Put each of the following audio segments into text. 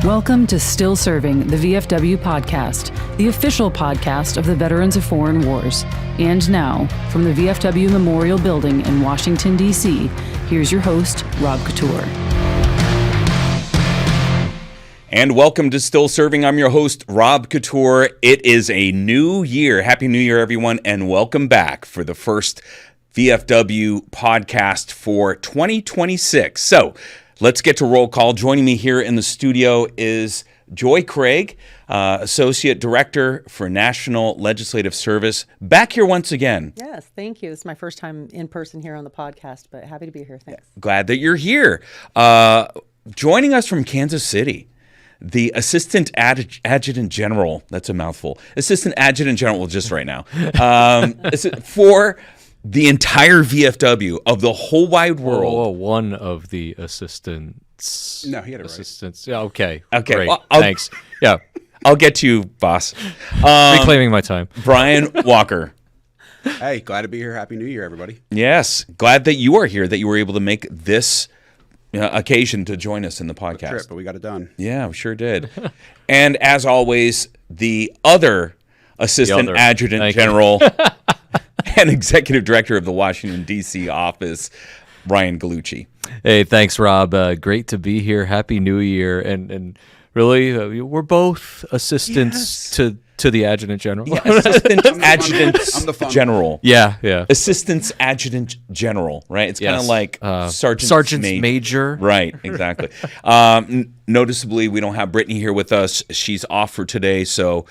Welcome to Still Serving, the VFW podcast, the official podcast of the Veterans of Foreign Wars. And now, from the VFW Memorial Building in Washington, D.C., here's your host, Rob Couture. And welcome to Still Serving. I'm your host, Rob Couture. It is a new year. Happy New Year, everyone, and welcome back for the first VFW podcast for 2026. So, let's get to roll call. Joining me here in the studio is Joy Craig, Associate Director for National Legislative Service. Back here once again. Yes, thank you. It's my first time in person here on the podcast, but happy to be here. Thanks. Glad that you're here. Joining us from Kansas City, the Assistant Adjutant General, that's a mouthful, Assistant Adjutant General, just right now, for the entire VFW of the whole wide world. One of the assistants. No, he had it assistants. Right. Yeah, okay. Okay. Great. Thanks. Yeah. I'll get to you, boss. Reclaiming my time. Brian Walker. Hey, glad to be here. Happy New Year, everybody. Yes. Glad that you are here, that you were able to make this occasion to join us in the podcast. Trip, but we got it done. Yeah, we sure did. And as always, the other Assistant Adjutant General and Executive Director of the Washington, D.C. office, Ryan Gallucci. Hey, thanks, Rob. Great to be here. Happy New Year. And really, we're both assistants to the Adjutant General. Yeah, Assistant Adjutant General. Yeah. Assistant Adjutant General, right? It's kind of like Sergeant Major. Right, exactly. Noticeably, we don't have Brittany here with us. She's off for today, so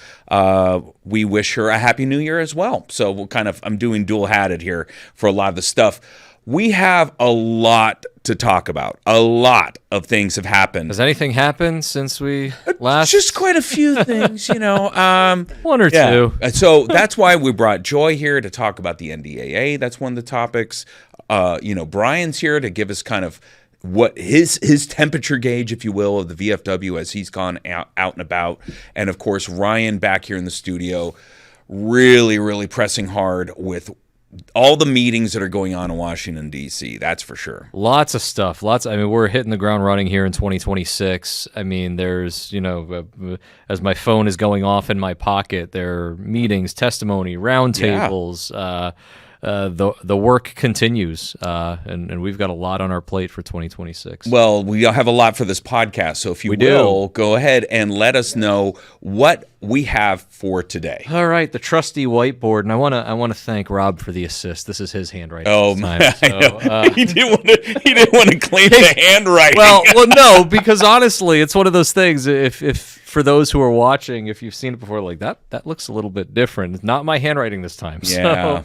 we wish her a Happy New Year as well. So I'm doing dual-hatted here for a lot of the stuff. We have a lot to talk about. A lot of things have happened. Has anything happened since we last? Just quite a few things, One or two. So that's why we brought Joy here to talk about the NDAA. That's one of the topics. Brian's here to give us kind of what his temperature gauge, if you will, of the VFW as he's gone out and about. And, of course, Ryan back here in the studio really, really pressing hard with all the meetings that are going on in Washington, D.C., that's for sure. Lots of stuff. We're hitting the ground running here in 2026. There's, as my phone is going off in my pocket, there are meetings, testimony, roundtables. Yeah. The work continues, and we've got a lot on our plate for 2026. Well, we have a lot for this podcast, so if you will, go ahead and let us know what we have for today. All right, the trusty whiteboard, and I want to thank Rob for the assist. This is his handwriting. Oh, man, he didn't want to claim the handwriting. Well, no, because honestly, it's one of those things. If for those who are watching, if you've seen it before, like that looks a little bit different. It's not my handwriting this time. Yeah. So.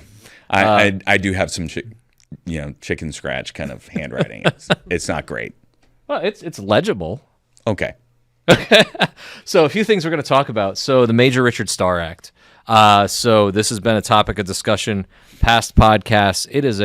I do have some, chicken scratch kind of handwriting. It's not great. Well, it's legible. Okay. So a few things we're going to talk about. So the Major Richard Starr Act. So this has been a topic of discussion past podcasts. It is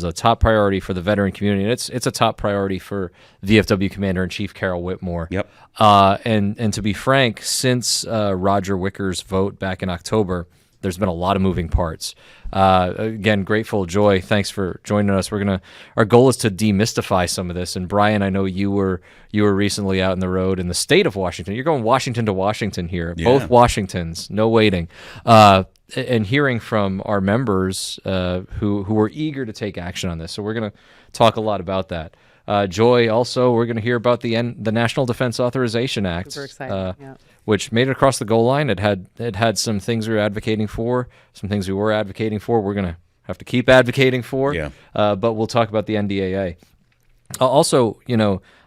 a top priority for the veteran community, and it's a top priority for VFW Commander-in-Chief Carol Whitmore. Yep. And to be frank, since Roger Wicker's vote back in October, there's been a lot of moving parts. Again, grateful, Joy. Thanks for joining us. Our goal is to demystify some of this. And Brian, I know you were recently out in the road in the state of Washington. You're going Washington to Washington here. Yeah. Both Washingtons, no waiting. And hearing from our members who were eager to take action on this. So we're going to talk a lot about that. Joy, also, we're going to hear about the National Defense Authorization Act. Super exciting, yeah. Which made it across the goal line. It had some things we were advocating for, some things we were advocating for. We're going to have to keep advocating for. Yeah. But we'll talk about the NDAA. Also,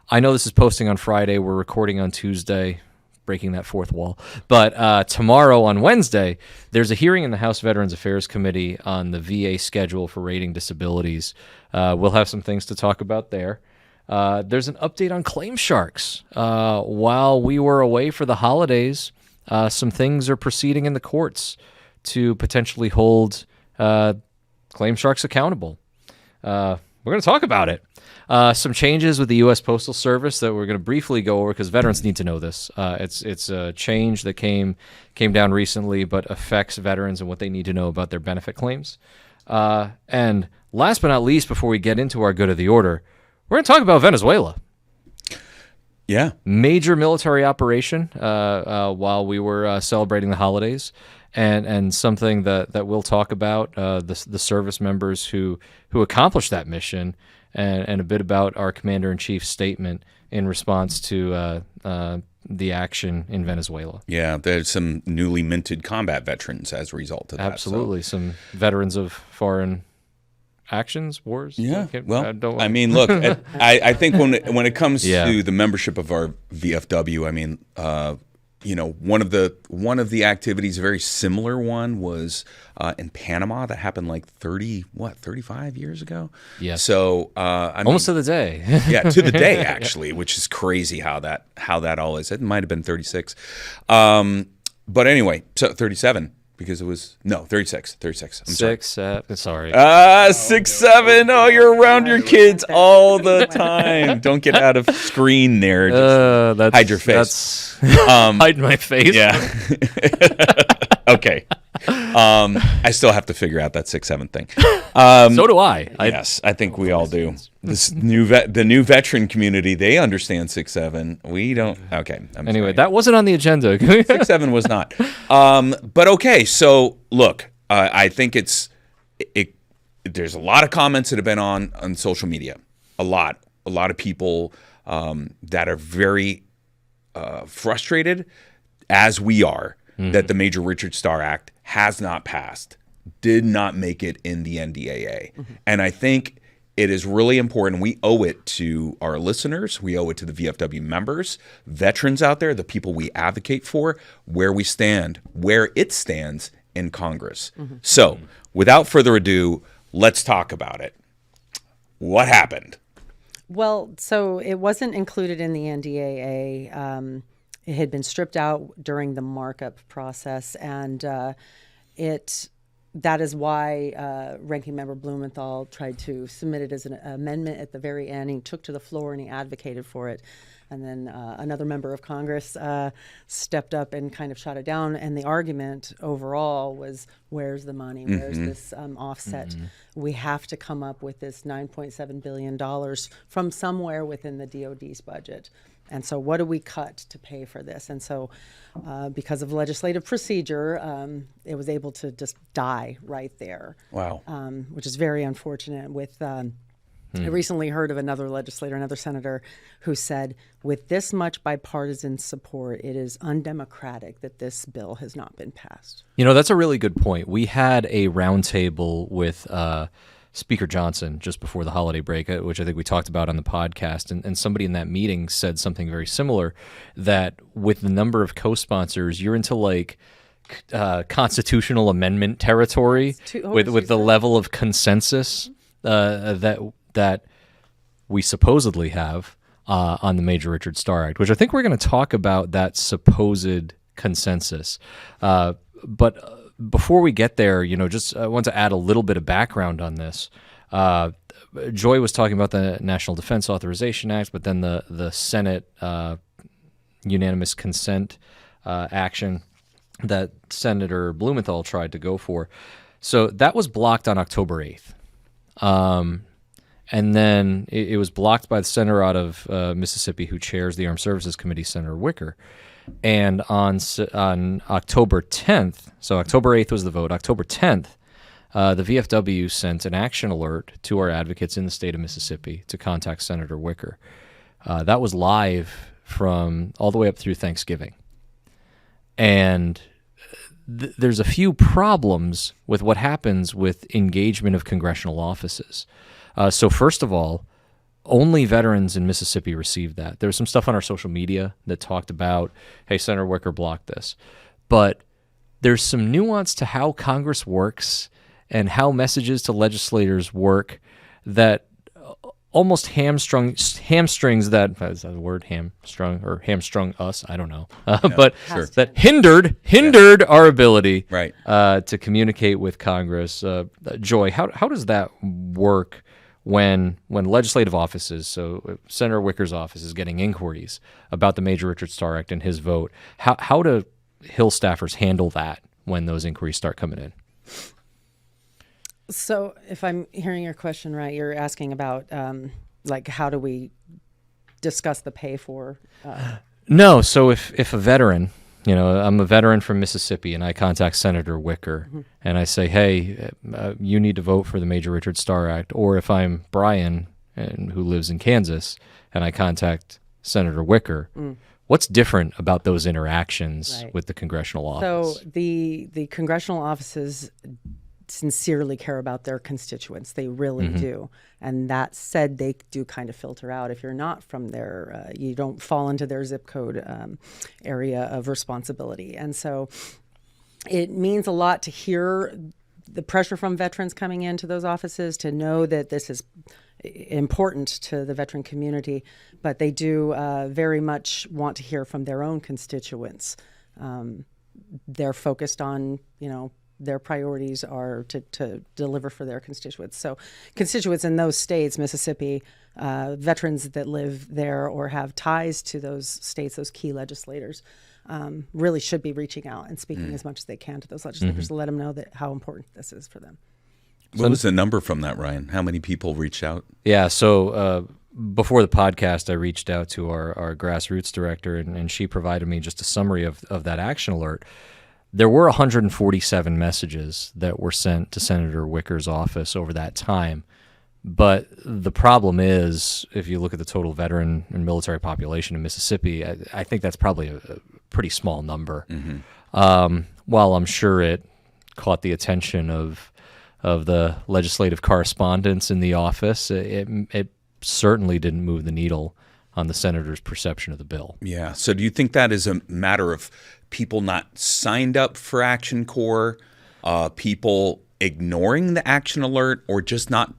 I know this is posting on Friday. We're recording on Tuesday, breaking that fourth wall. But tomorrow on Wednesday, there's a hearing in the House Veterans Affairs Committee on the VA schedule for rating disabilities. We'll have some things to talk about there. There's an update on claim sharks. While we were away for the holidays, some things are proceeding in the courts to potentially hold claim sharks accountable. We're going to talk about it. Some changes with the U.S. Postal Service that we're going to briefly go over because veterans need to know this. It's a change that came down recently but affects veterans and what they need to know about their benefit claims. And last but not least, before we get into our good of the order, we're going to talk about Venezuela. Yeah. Major military operation while we were celebrating the holidays, and something that we'll talk about, the service members who accomplished that mission, and a bit about our Commander-in-Chief's statement in response to the action in Venezuela. Yeah, there's some newly minted combat veterans as a result of that. Absolutely, some veterans of foreign actions, wars. Yeah, I mean, look, I think when it comes to the membership of our VFW, I mean, one of the activities, a very similar one, was in Panama that happened like 35 years ago. Yeah. So almost to the day. Yeah, to the day actually, which is crazy how that all is. It might have been 36, but anyway, so 37. Because it was 36. I'm sorry. 6, 7. Oh, you're around your kids all the time. Don't get out of screen there. Just hide your face. Hide my face. Yeah. Okay. I still have to figure out that 6, 7 thing. So do I. Yes, I think we all do. The new veteran community, they understand 6, 7. We don't. Okay. Anyway, that wasn't on the agenda. 6, 7 was not. But okay. So look, I think there's a lot of comments that have been on social media. A lot of people that are very frustrated, as we are, that the Major Richard Starr Act has not passed, did not make it in the NDAA. And I think it is really important. We owe it to our listeners. We owe it to the VFW members, veterans out there, the people we advocate for, where we stand, where it stands in Congress. So without further ado, let's talk about it. What happened? Well, so it wasn't included in the NDAA. It had been stripped out during the markup process, and that is why Ranking Member Blumenthal tried to submit it as an amendment at the very end. He took to the floor and he advocated for it. And then another member of Congress stepped up and kind of shot it down. And the argument overall was, where's the money? Where's this offset? We have to come up with this $9.7 billion from somewhere within the DOD's budget. And so what do we cut to pay for this? And so because of legislative procedure, it was able to just die right there. Wow. Which is very unfortunate. I recently heard of another legislator, another senator, who said, with this much bipartisan support, it is undemocratic that this bill has not been passed. That's a really good point. We had a roundtable with Speaker Johnson just before the holiday break, which I think we talked about on the podcast, and somebody in that meeting said something very similar, that with the number of co-sponsors, you're into like constitutional amendment territory with the level of consensus that we supposedly have on the Major Richard Starr Act, which I think we're going to talk about that supposed consensus. But before we get there, I want to add a little bit of background on this. Joy was talking about the National Defense Authorization Act, but then the Senate unanimous consent action that Senator Blumenthal tried to go for. So that was blocked on October 8th. And then it was blocked by the senator out of Mississippi who chairs the Armed Services Committee, Senator Wicker. And on October 10th, so October 8th was the vote, October 10th, the VFW sent an action alert to our advocates in the state of Mississippi to contact Senator Wicker. That was live from all the way up through Thanksgiving. And there's a few problems with what happens with engagement of congressional offices. So first of all, only veterans in Mississippi received that. There was some stuff on our social media that talked about, hey, Senator Wicker blocked this. But there's some nuance to how Congress works and how messages to legislators work that almost hamstrings that, is that a word, hamstrung, or hamstrung us? I don't know. But sure. That hindered our ability Right. To communicate with Congress. Joy, how does that work when legislative offices, so Senator Wicker's office, is getting inquiries about the Major Richard Starr Act and his vote? How do Hill staffers handle that when those inquiries start coming in? So if I'm hearing your question right, you're asking about how do we discuss the pay for? No. So if a veteran, I'm a veteran from Mississippi, and I contact Senator Wicker, and I say, hey, you need to vote for the Major Richard Starr Act. Or if I'm Brian, who lives in Kansas, and I contact Senator Wicker, what's different about those interactions with the congressional office? So the congressional offices sincerely care about their constituents. They really do. And that said, they do kind of filter out. If you're not from there, you don't fall into their zip code area of responsibility. And so it means a lot to hear the pressure from veterans coming into those offices, to know that this is important to the veteran community, but they do very much want to hear from their own constituents. They're focused on, their priorities are to deliver for their constituents. So constituents in those states, Mississippi, veterans that live there or have ties to those states, those key legislators, really should be reaching out and speaking as much as they can to those legislators to let them know that how important this is for them. What was the number from that, Ryan? How many people reached out? Yeah, so before the podcast, I reached out to our grassroots director, and she provided me just a summary of that action alert. There were 147 messages that were sent to Senator Wicker's office over that time. But the problem is, if you look at the total veteran and military population in Mississippi, I think that's probably a pretty small number. While I'm sure it caught the attention of the legislative correspondents in the office, it certainly didn't move the needle on the senator's perception of the bill. Yeah. So do you think that is a matter of people not signed up for Action Corps, people ignoring the action alert, or just not,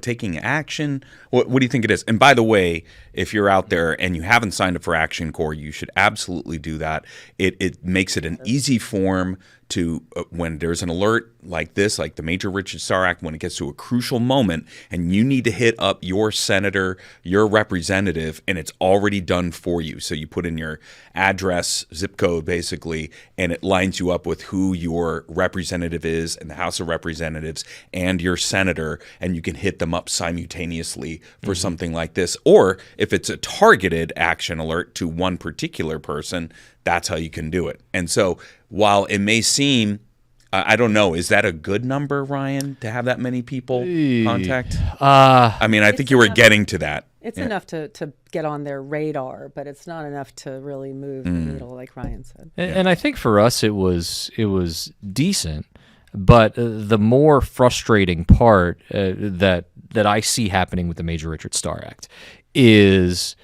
taking action? What do you think it is? And by the way, if you're out there and you haven't signed up for Action Corps, you should absolutely do that. It makes it an easy form to when there's an alert like this, like the Major Richard Starr Act, when it gets to a crucial moment and you need to hit up your senator, your representative, and it's already done for you. So you put in your address, zip code, basically, and it lines you up with who your representative is in the House of Representatives and your senator, and you can hit them up simultaneously for something like this. Or if it's a targeted action alert to one particular person, that's how you can do it. And so while it may seem, I don't know, is that a good number, Ryan, to have that many people contact? I mean, I think you were getting to that. It's enough to get on their radar, but it's not enough to really move the needle, like Ryan said. And I think for us it was decent, but the more frustrating part that I see happening with the Major Richard Starr Act is,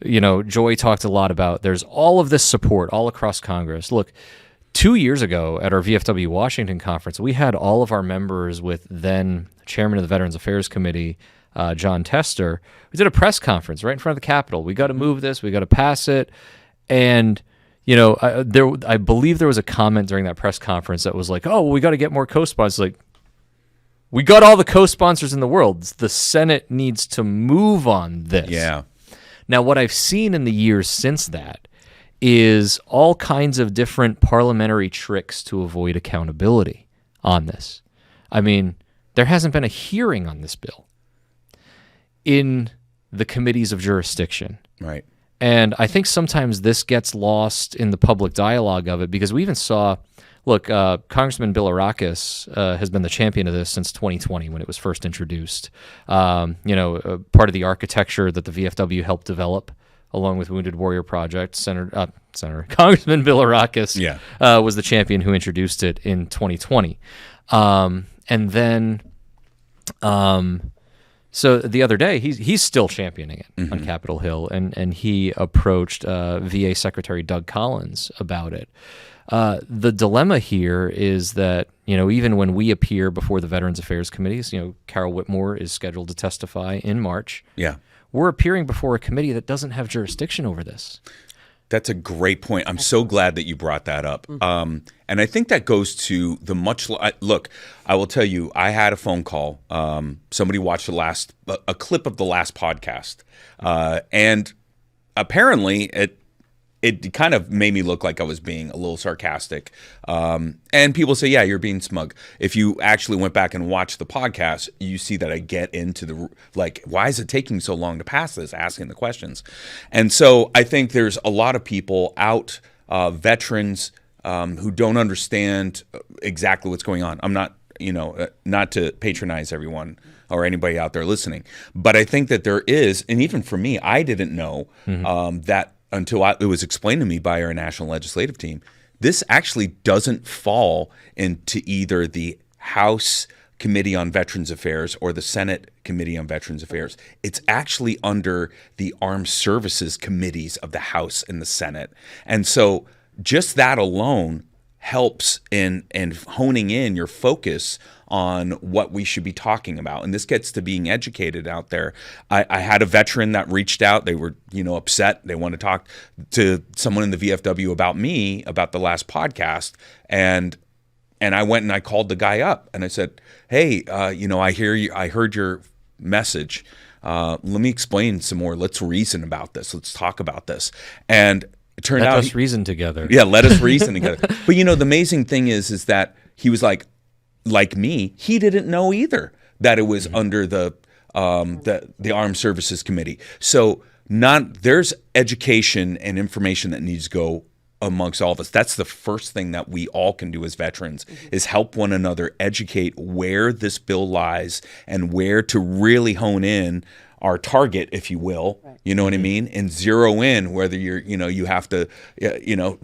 Joy talked a lot about there's all of this support all across Congress. Look, 2 years ago at our VFW Washington conference, we had all of our members with then Chairman of the Veterans Affairs Committee, John Tester. We did a press conference right in front of the Capitol. We got to move this. We got to pass it. And, I believe there was a comment during that press conference that was like, oh, well, we got to get more co-sponsors. Like, we got all the co-sponsors in the world. The Senate needs to move on this. Yeah. Now, what I've seen in the years since that is all kinds of different parliamentary tricks to avoid accountability on this. I mean, there hasn't been a hearing on this bill in the committees of jurisdiction. Right. And I think sometimes this gets lost in the public dialogue of it, because we even saw, look, Congressman Bilirakis has been the champion of this since 2020 when it was first introduced. Part of the architecture that the VFW helped develop along with Wounded Warrior Project, Congressman Bilirakis was the champion who introduced it in 2020. And then, so the other day, he's still championing it on Capitol Hill, and he approached VA Secretary Doug Collins about it. The dilemma here is that, even when we appear before the Veterans Affairs Committees, Carol Whitmore is scheduled to testify in March. Yeah. We're appearing before a committee that doesn't have jurisdiction over this. That's a great point. I'm so glad that you brought that up. And I think that goes to the look, I will tell you, I had a phone call. Somebody watched a clip of the last podcast. And apparently it kind of made me look like I was being a little sarcastic. And people say, yeah, you're being smug. If you actually went back and watched the podcast, you see that I get into the, like, why is it taking so long to pass this, asking the questions. And so I think there's a lot of people out, veterans who don't understand exactly what's going on. I'm not, not to patronize everyone or anybody out there listening, but I think that there is, and even for me, I didn't know that until it was explained to me by our national legislative team. This actually doesn't fall into either the House Committee on Veterans Affairs or the Senate Committee on Veterans Affairs. It's actually under the Armed Services Committees of the House and the Senate. And so just that alone helps in honing in your focus on what we should be talking about. And this gets to being educated out there. I had a veteran that reached out. They were, upset. They want to talk to someone in the VFW about me, about the last podcast. And I went and I called the guy up and I said, hey, I heard your message. Let me explain some more. Let's reason about this. Let's talk about this. And it turned out, let us reason together. Yeah, let us reason together. But the amazing thing is that he was like me, he didn't know either that it was under the Armed Services Committee. So there's education and information that needs to go amongst all of us. That's the first thing that we all can do as veterans is help one another educate where this bill lies and where to really hone in our target, if you will, you know what I mean? And zero in whether you have to,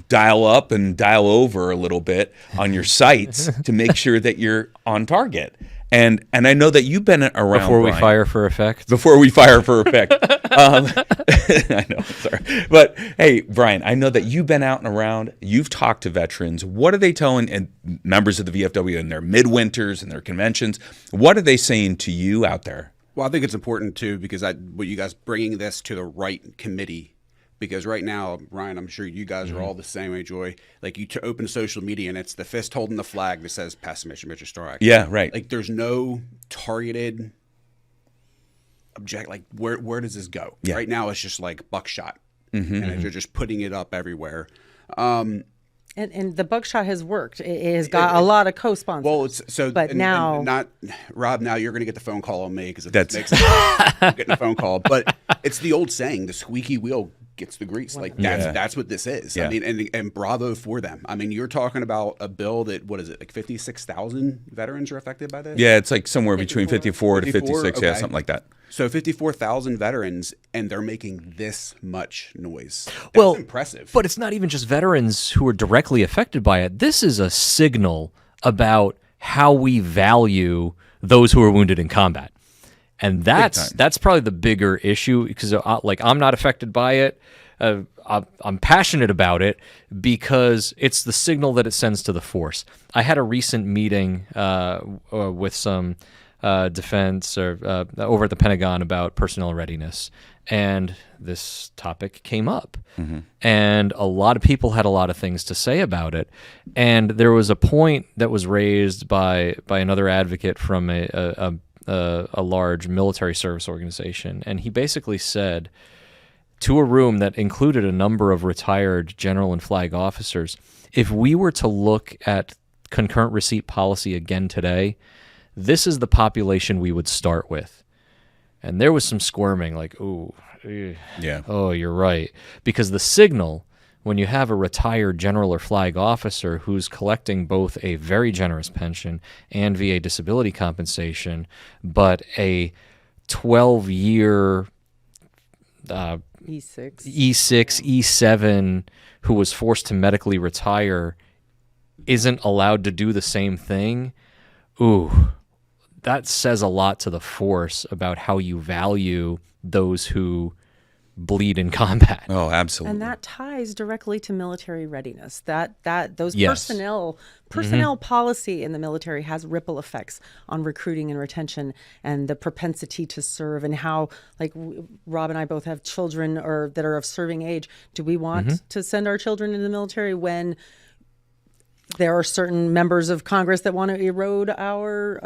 dial up and dial over a little bit on your sights to make sure that you're on target. And I know that you've been around before we Brian, fire for effect. Before we fire for effect. I know, sorry. But hey, Brian, I know that you've been out and around. You've talked to veterans. What are they telling and members of the VFW in their midwinters and their conventions? What are they saying to you out there? Well, I think it's important too because what you guys bringing this to the right committee. Because right now, Ryan, I'm sure you guys are all the same way, Joy. Like you open social media and it's the fist holding the flag that says pass submission, Mr. Star Act. Yeah, right. Like there's no targeted object. Like where does this go? Yeah. Right now, it's just like buckshot, and they're just putting it up everywhere. And the buckshot has worked. It has got a lot of co-sponsors. Well, it's so. But now, and not Rob. Now you're going to get the phone call on me because it makes sense. Getting a phone call, but it's the old saying: the squeaky wheel gets the grease. Like that's what this is. Yeah. I mean, and bravo for them. I mean, you're talking about a bill that what is it? Like 56,000 veterans are affected by this. Yeah, it's like somewhere between 54 to 56. Okay. Yeah, something like that. So 54,000 veterans, and they're making this much noise. That's impressive. But it's not even just veterans who are directly affected by it. This is a signal about how we value those who are wounded in combat. And that's probably the bigger issue because I'm not affected by it. I'm passionate about it because it's the signal that it sends to the force. I had a recent meeting with some defense or over at the Pentagon about personnel readiness, and this topic came up. And a lot of people had a lot of things to say about it. And there was a point that was raised by another advocate from a large military service organization, and he basically said to a room that included a number of retired general and flag officers, if we were to look at concurrent receipt policy again today, this is the population we would start with. And there was some squirming, like, ooh, Yeah. oh, you're right. Because the signal, when you have a retired general or flag officer who's collecting both a very generous pension and VA disability compensation, but a 12-year E6, E7 who was forced to medically retire isn't allowed to do the same thing, ooh, that says a lot to the force about how you value those who bleed in combat. Oh, absolutely. and that ties directly to military readiness. Those Yes. personnel policy in the military has ripple effects on recruiting and retention and the propensity to serve, and how, like, Rob and I both have children that are of serving age. Do we want to send our children into the military when there are certain members of Congress that want to erode our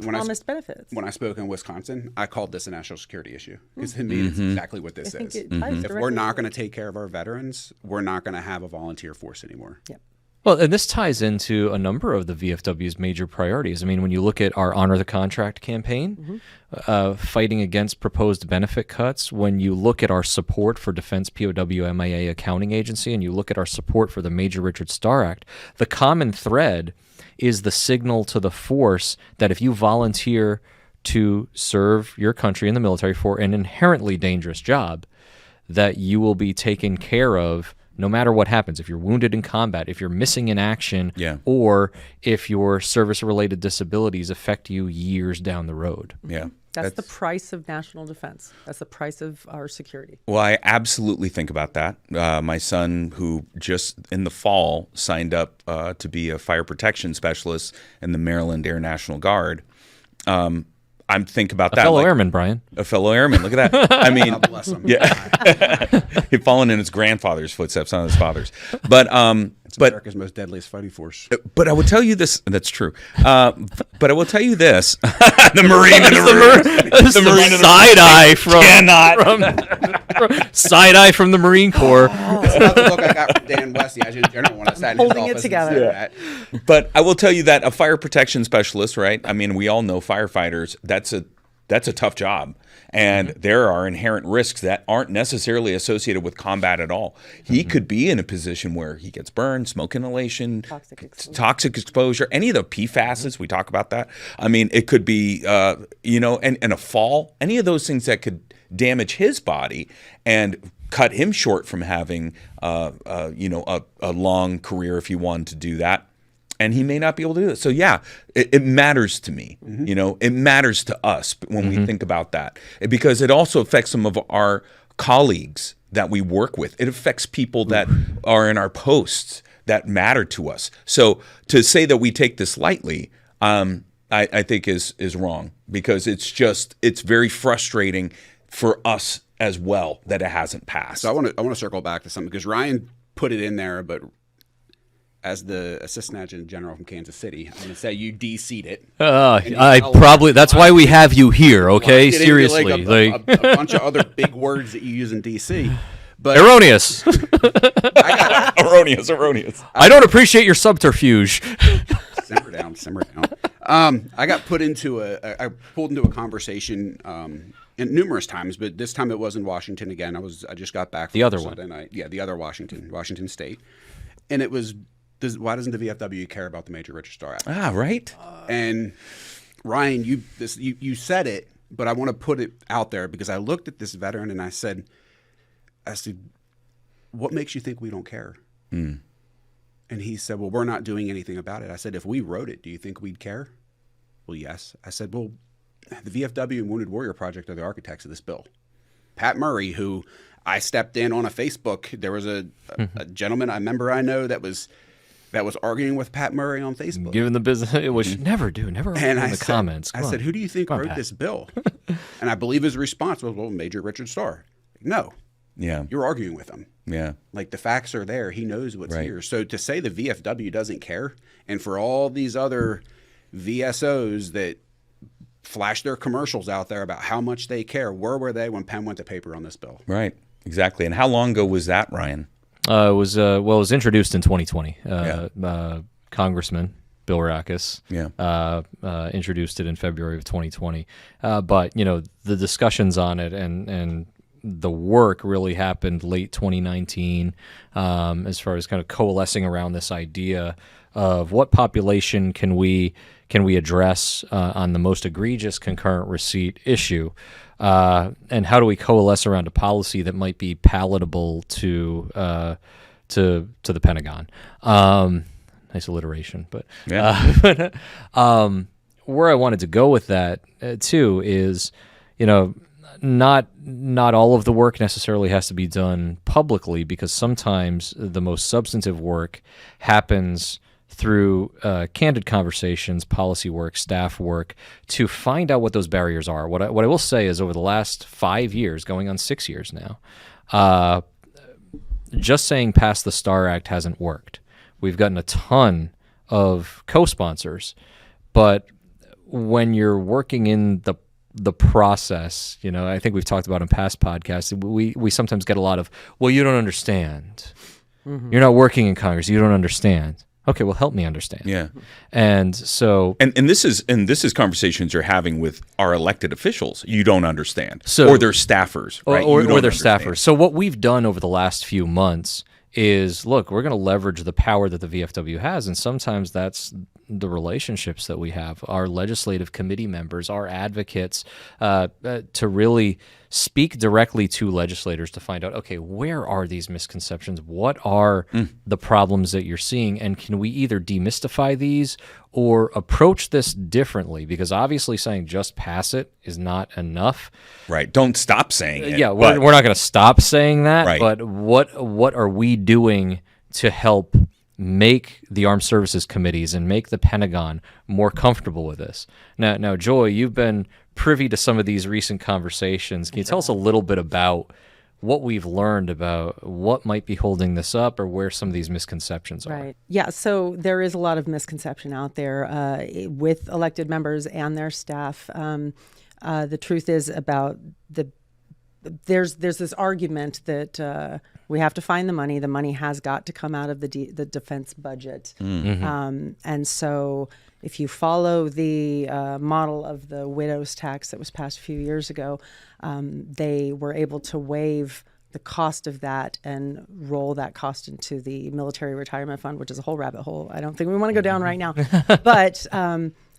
promised benefits. When I spoke in Wisconsin, I called this a national security issue because to me, it's exactly what this is. If we're not going to take care of our veterans, we're not going to have a volunteer force anymore. Yep. Well, and this ties into a number of the VFW's major priorities. I mean, when you look at our Honor the Contract campaign, fighting against proposed benefit cuts, when you look at our support for Defense POW MIA Accounting Agency, and you look at our support for the Major Richard Starr Act, the common thread is the signal to the force that if you volunteer to serve your country in the military for an inherently dangerous job, that you will be taken care of no matter what happens. If you're wounded in combat, if you're missing in action, or if your service-related disabilities affect you years down the road. Yeah. That's the price of national defense. That's the price of our security. Well, I absolutely think about that. My son, who just in the fall signed up to be a fire protection specialist in the Maryland Air National Guard, I'm thinking about that. A fellow airman, Brian. A fellow airman. Look at that. I mean, God bless him. Yeah. He'd fallen in his grandfather's footsteps, not his father's. But it's America's most deadliest fighting force. But I will tell you this. That's true. But I will tell you this. The Marine in the room. The Marine side eye from cannot. Side eye from the Marine Corps. That's not the look I got from Dan West, the adjutant general, when I sat in his Holding it office together. and said that. But I will tell you that a fire protection specialist, right? I mean, we all know firefighters. That's a tough job. And there are inherent risks that aren't necessarily associated with combat at all. He could be in a position where he gets burned, smoke inhalation, toxic exposure, any of the PFASs, we talk about that. I mean, it could be, and a fall, any of those things that could damage his body and cut him short from having, a long career if he wanted to do that. And he may not be able to do it. So yeah, it matters to me. It matters to us when we think about that, because it also affects some of our colleagues that we work with. It affects people that are in our posts that matter to us. So to say that we take this lightly, I think is wrong, because it's very frustrating for us as well that it hasn't passed. So I want to circle back to something, because Ryan put it in there, but as the assistant adjutant general from Kansas City, I'm going to say you DC'd it. That's why we have you here, okay? Seriously. Like a bunch of other big words that you use in DC. But erroneous. Erroneous. I don't appreciate your subterfuge. Simmer down. I got pulled into a conversation numerous times, but this time it was in Washington again. I just got back from the other Sunday one. night. Yeah, the other Washington State. And it was, why doesn't the VFW care about the Major Richard Starr Act? Right. And Ryan, you said it, but I want to put it out there, because I looked at this veteran and I said, what makes you think we don't care? And he said, well, we're not doing anything about it. I said, if we wrote it, do you think we'd care? Well, yes. I said, well, the VFW and Wounded Warrior Project are the architects of this bill. Pat Murray, who I stepped in on a Facebook. There was a gentleman I know that was arguing with Pat Murray on Facebook. Given the business, which never in the comments. I said, who do you think wrote this bill? And I believe his response was, well, Major Richard Starr. No. Yeah. You're arguing with him. Yeah. Like, the facts are there. He knows what's here. So to say the VFW doesn't care, and for all these other VSOs that flash their commercials out there about how much they care, where were they when pen went to paper on this bill? Right. Exactly. And how long ago was that, Ryan? It was introduced in 2020. Congressman Bill Rackus introduced it in February of 2020. But the discussions on it and the work really happened late 2019, as far as kind of coalescing around this idea of what population can we address on the most egregious concurrent receipt issue, and how do we coalesce around a policy that might be palatable to the Pentagon. Nice alliteration, but where I wanted to go with that too is, not all of the work necessarily has to be done publicly, because sometimes the most substantive work happens through candid conversations, policy work, staff work, to find out what those barriers are. What I will say is, over the last 5 years, going on 6 years now, just saying pass the STAR Act hasn't worked. We've gotten a ton of co-sponsors, but when you're working in the process, I think we've talked about in past podcasts, we sometimes get a lot of, well, you don't understand. Mm-hmm. You're not working in Congress. You don't understand. Okay, well, help me understand. Yeah. And so, and this is conversations you're having with our elected officials. You don't understand, or their staffers, right? Or their staffers. So what we've done over the last few months is, look, we're going to leverage the power that the VFW has, and sometimes that's the relationships that we have, our legislative committee members, our advocates, to really speak directly to legislators to find out, okay, where are these misconceptions? What are the problems that you're seeing? And can we either demystify these or approach this differently? Because obviously saying just pass it is not enough. Right. Don't stop saying it. Yeah, we're not going to stop saying that, right. But what are we doing to help make the Armed Services Committees and make the Pentagon more comfortable with this? Now, Joy, you've been privy to some of these recent conversations. Can you tell us a little bit about what we've learned about what might be holding this up or where some of these misconceptions are? Right. Yeah, so there is a lot of misconception out there with elected members and their staff. The truth is about there's this argument that we have to find the money. The money has got to come out of the defense budget. Mm-hmm. And so if you follow the model of the widow's tax that was passed a few years ago, they were able to waive the cost of that and roll that cost into the military retirement fund, which is a whole rabbit hole I don't think we want to go down right now. But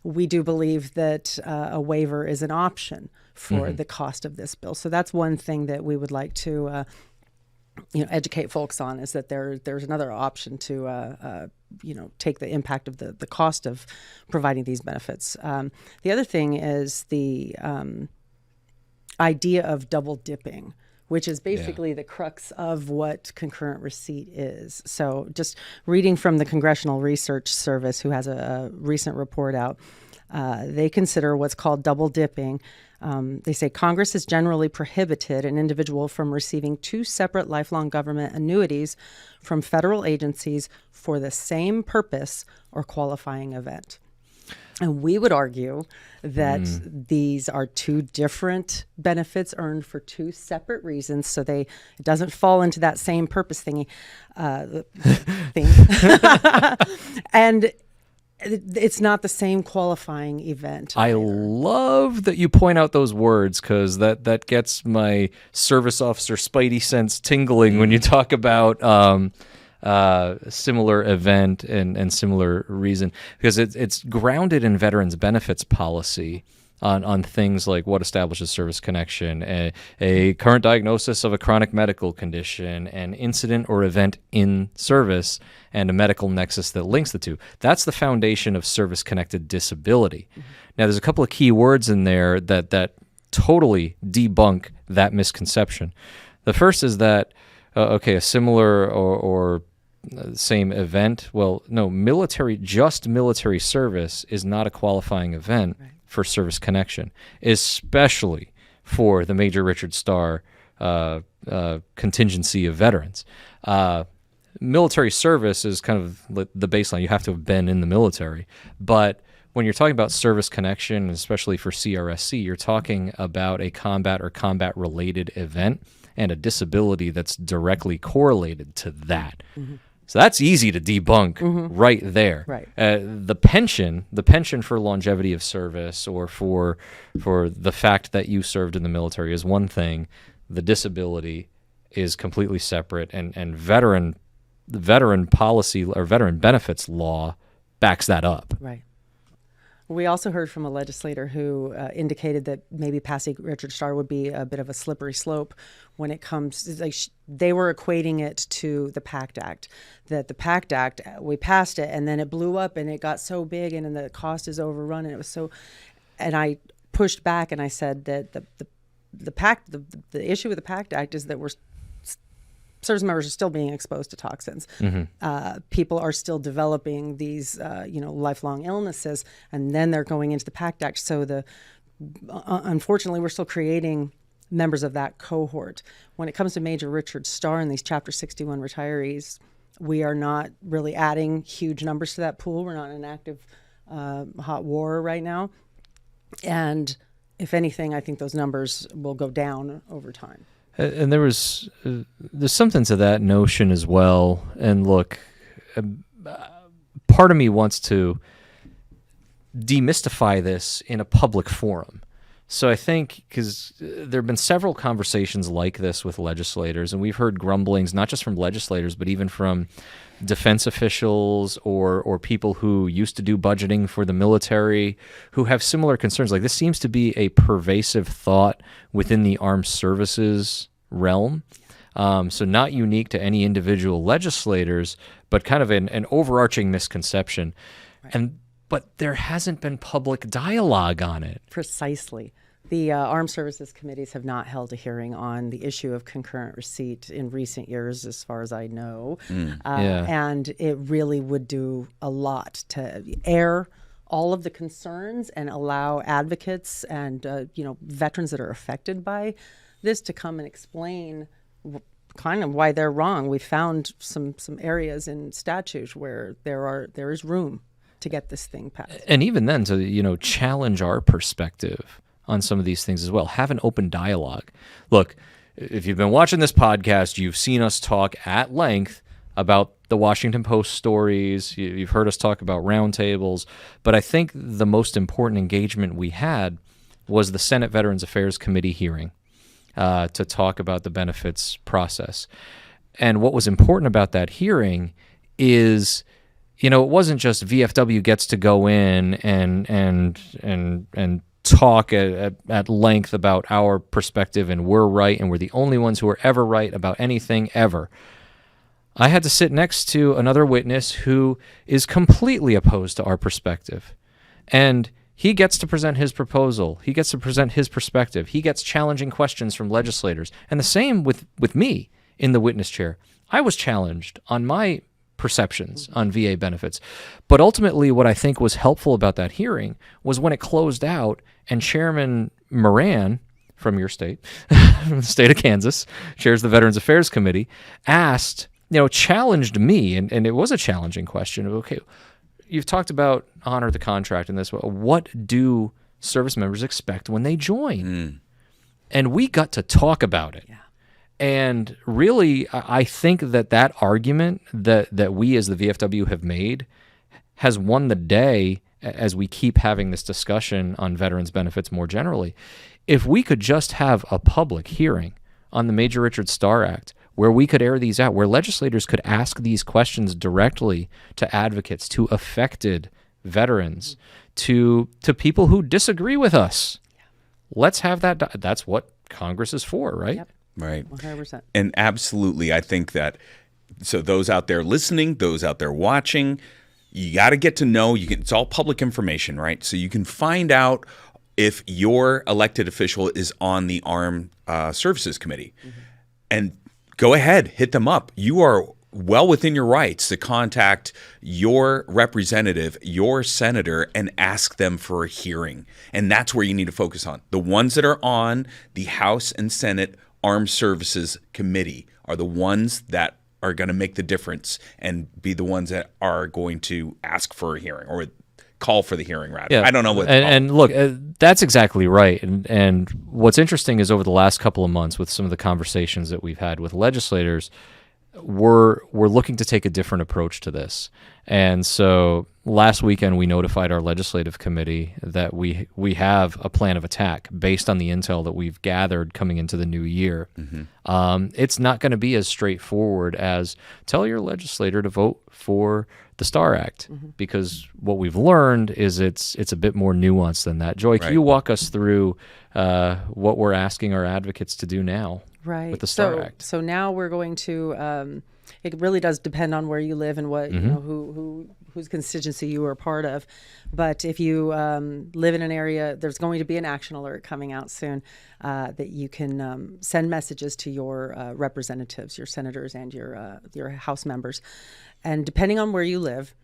we do believe that a waiver is an option for the cost of this bill. So that's one thing that we would like to educate folks on, is that there's another option to take the impact of the cost of providing these benefits. The other thing is the idea of double dipping, which is basically the crux of what concurrent receipt is. So just reading from the Congressional Research Service, who has a recent report out, they consider what's called double dipping. They say Congress has generally prohibited an individual from receiving two separate lifelong government annuities from federal agencies for the same purpose or qualifying event. And we would argue that these are two different benefits earned for two separate reasons, so it doesn't fall into that same purpose thing. And it's not the same qualifying event. I love that you point out those words, because that gets my service officer spidey sense tingling when you talk about similar event and similar reason, because it's grounded in veterans benefits policy on things like what establishes service connection, a current diagnosis of a chronic medical condition, an incident or event in service, and a medical nexus that links the two. That's the foundation of service-connected disability. Mm-hmm. Now, there's a couple of key words in there that totally debunk that misconception. The first is that, a similar or same event, well, no, military service is not a qualifying event for service connection, especially for the Major Richard Starr contingency of veterans. Military service is kind of the baseline. You have to have been in the military. But when you're talking about service connection, especially for CRSC, you're talking about a combat or combat-related event and a disability that's directly correlated to that. Mm-hmm. So that's easy to debunk right there. Right. The pension for longevity of service or for the fact that you served in the military is one thing. The disability is completely separate, and veteran policy or veteran benefits law backs that up. Right. We also heard from a legislator who indicated that maybe passing Richard Starr would be a bit of a slippery slope when it comes, they were equating it to the PACT Act, that the PACT Act, we passed it and then it blew up and it got so big and then the cost is overrun and it was so, and I pushed back and I said that the issue with the PACT Act is that service members are still being exposed to toxins. Mm-hmm. People are still developing these, lifelong illnesses, and then they're going into the PACT Act. So unfortunately, we're still creating members of that cohort. When it comes to Major Richard Starr and these Chapter 61 retirees, We are not really adding huge numbers to that pool. We're not in an active hot war right now. And if anything, I think those numbers will go down over time. And there's something to that notion as well. And look, part of me wants to demystify this in a public forum. So I think, because there have been several conversations like this with legislators, and we've heard grumblings, not just from legislators, but even from defense officials or people who used to do budgeting for the military who have similar concerns. Like, this seems to be a pervasive thought within the armed services realm. So not unique to any individual legislators, but kind of an overarching misconception. Right. But there hasn't been public dialogue on it. Precisely. The Armed Services Committees have not held a hearing on the issue of concurrent receipt in recent years, as far as I know. And it really would do a lot to air all of the concerns and allow advocates and veterans that are affected by this to come and explain kind of why they're wrong. We found some areas in statute where there is room to get this thing passed. And even then, to challenge our perspective on some of these things as well. Have an open dialogue. Look, if you've been watching this podcast, you've seen us talk at length about the Washington Post stories. You've heard us talk about roundtables. But I think the most important engagement we had was the Senate Veterans Affairs Committee hearing to talk about the benefits process. And what was important about that hearing is, it wasn't just VFW gets to go in and talk at length about our perspective and we're right and we're the only ones who are ever right about anything ever. I had to sit next to another witness who is completely opposed to our perspective. And he gets to present his proposal. He gets to present his perspective. He gets challenging questions from legislators. And the same with me in the witness chair. I was challenged on my perceptions on VA benefits. But ultimately, what I think was helpful about that hearing was when it closed out and Chairman Moran from your state, from the state of Kansas, chairs the Veterans Affairs Committee, challenged me, and it was a challenging question. Okay, you've talked about honor the contract and this. What do service members expect when they join? And we got to talk about it. Yeah. And really, I think that argument that we as the VFW have made has won the day as we keep having this discussion on veterans benefits more generally. If we could just have a public hearing on the Major Richard Starr Act where we could air these out, where legislators could ask these questions directly to advocates, to affected veterans, to people who disagree with us. Let's have that. That's what Congress is for, right? Yep. Right. 100%. And absolutely, I think that, so those out there listening, those out there watching, you got to get to know, it's all public information, right? So you can find out if your elected official is on the Armed Services Committee. And go ahead, hit them up. You are well within your rights to contact your representative, your senator, and ask them for a hearing. And that's where you need to focus on. The ones that are on the House and Senate Armed Services Committee are the ones that are going to make the difference and be the ones that are going to ask for a hearing or call for the hearing, rather. Yeah. I don't know what. And look, that's exactly right. And what's interesting is over the last couple of months, with some of the conversations that we've had with legislators, we're looking to take a different approach to this. And so last weekend we notified our legislative committee that we have a plan of attack based on the intel that we've gathered coming into the new year. It's not going to be as straightforward as tell your legislator to vote for the Starr Act, because what we've learned is it's a bit more nuanced than that. Joy, can you walk us through what we're asking our advocates to do now? Right. With the Starr Act. So now we're going to, it really does depend on where you live and what, whose constituency you are part of. But if you live in an area, there's going to be an action alert coming out soon that you can send messages to your representatives, your senators and your House members. And depending on where you live,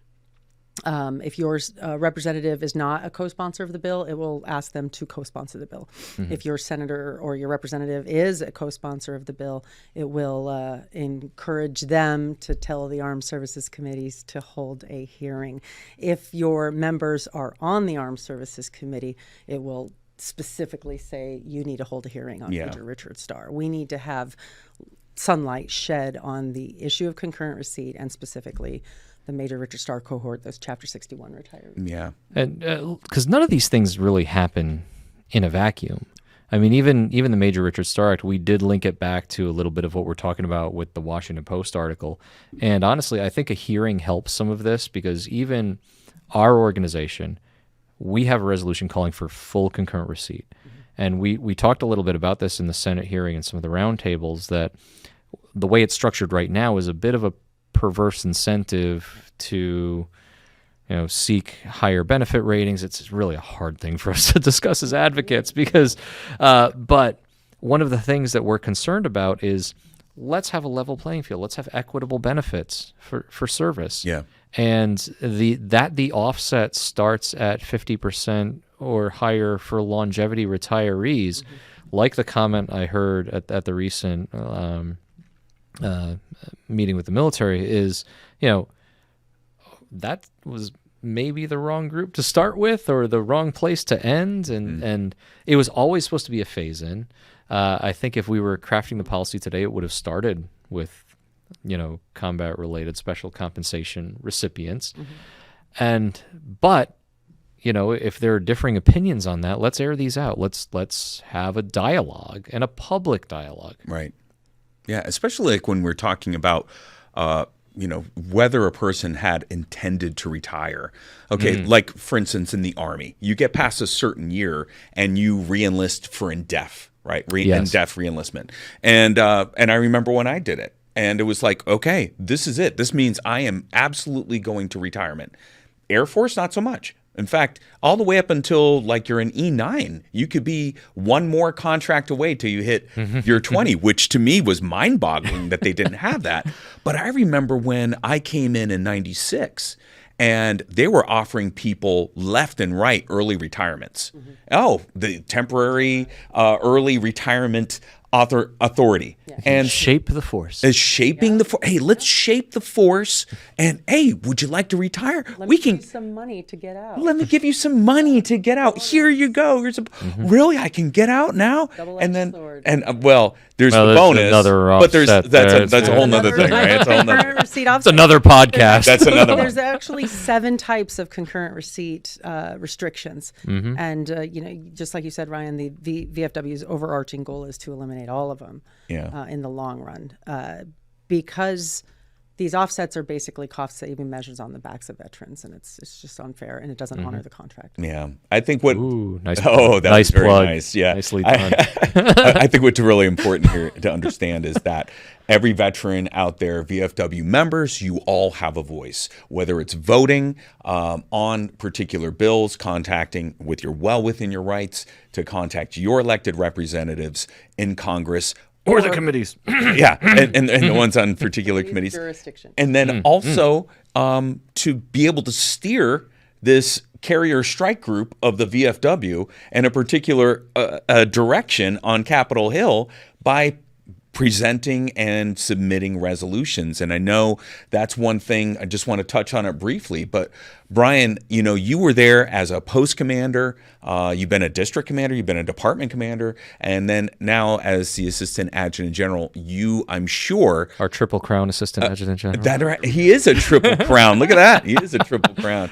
If your representative is not a co-sponsor of the bill, it will ask them to co-sponsor the bill. If your senator or your representative is a co-sponsor of the bill, it will encourage them to tell the Armed Services Committees to hold a hearing. If your members are on the Armed Services Committee, it will specifically say you need to hold a hearing on Major Richard Starr. We need to have sunlight shed on the issue of concurrent receipt, and specifically the Major Richard Starr cohort, those Chapter 61 retirees. Yeah. And because none of these things really happen in a vacuum. I mean, even the Major Richard Starr Act, we did link it back to a little bit of what we're talking about with the Washington Post article. And honestly, I think a hearing helps some of this, because even our organization, we have a resolution calling for full concurrent receipt. And we talked a little bit about this in the Senate hearing and some of the roundtables, that the way it's structured right now is a bit of a perverse incentive to seek higher benefit ratings. It's really a hard thing for us to discuss as advocates, because but one of the things that we're concerned about is, let's have a level playing field. Let's have equitable benefits for service. Yeah. And the offset starts at 50% or higher for longevity retirees, like the comment I heard at the recent meeting with the military is, that was maybe the wrong group to start with, or the wrong place to end. And it was always supposed to be a phase-in. I think if we were crafting the policy today, it would have started with, combat-related special compensation recipients. But if there are differing opinions on that, let's air these out. Let's have a dialogue, and a public dialogue. Right. Yeah, especially like when we're talking about, whether a person had intended to retire. Okay, like for instance, in the Army, you get past a certain year and you re-enlist for in-def, right? In-def re-enlistment. And I remember when I did it, and it was like, okay, this is it. This means I am absolutely going to retirement. Air Force, not so much. In fact, all the way up until like you're an E9, you could be one more contract away till you hit your 20, which to me was mind-boggling that they didn't have that. But I remember when I came in 96, and they were offering people left and right early retirements. Oh, the temporary early retirement authority. And shape the force. Is shaping the force. Hey, let's shape the force. And hey, would you like to retire? Let me give you some money to get out. Let me give you some money to get out. Here you go. Here's really, I can get out now. Double-edged sword. There's the bonus. But that's a whole nother thing, right? It's a whole nother. It's another podcast. That's another. There's actually 7 types of concurrent receipt restrictions, and just like you said, Ryan, the VFW's overarching goal is to eliminate all of them. In the long run, because these offsets are basically cost-saving measures on the backs of veterans, and it's just unfair, and it doesn't honor the contract. Yeah, I think what. Ooh, nice. Oh, that nice was very plug. nice. Yeah, nicely done. I think what's really important here to understand is that every veteran out there, VFW members, you all have a voice, whether it's voting on particular bills, contacting well within your rights to contact your elected representatives in Congress. Or the committees. Yeah, and the ones on particular committees. Jurisdiction. And then also to be able to steer this carrier strike group of the VFW in a particular direction on Capitol Hill by presenting and submitting resolutions. And I know that's one thing, I just want to touch on it briefly, but Brian, you were there as a post commander, you've been a district commander, you've been a department commander, and then now as the assistant adjutant general, I'm sure... Our triple crown assistant adjutant general. He is a triple crown. Look at that. He is a triple crown,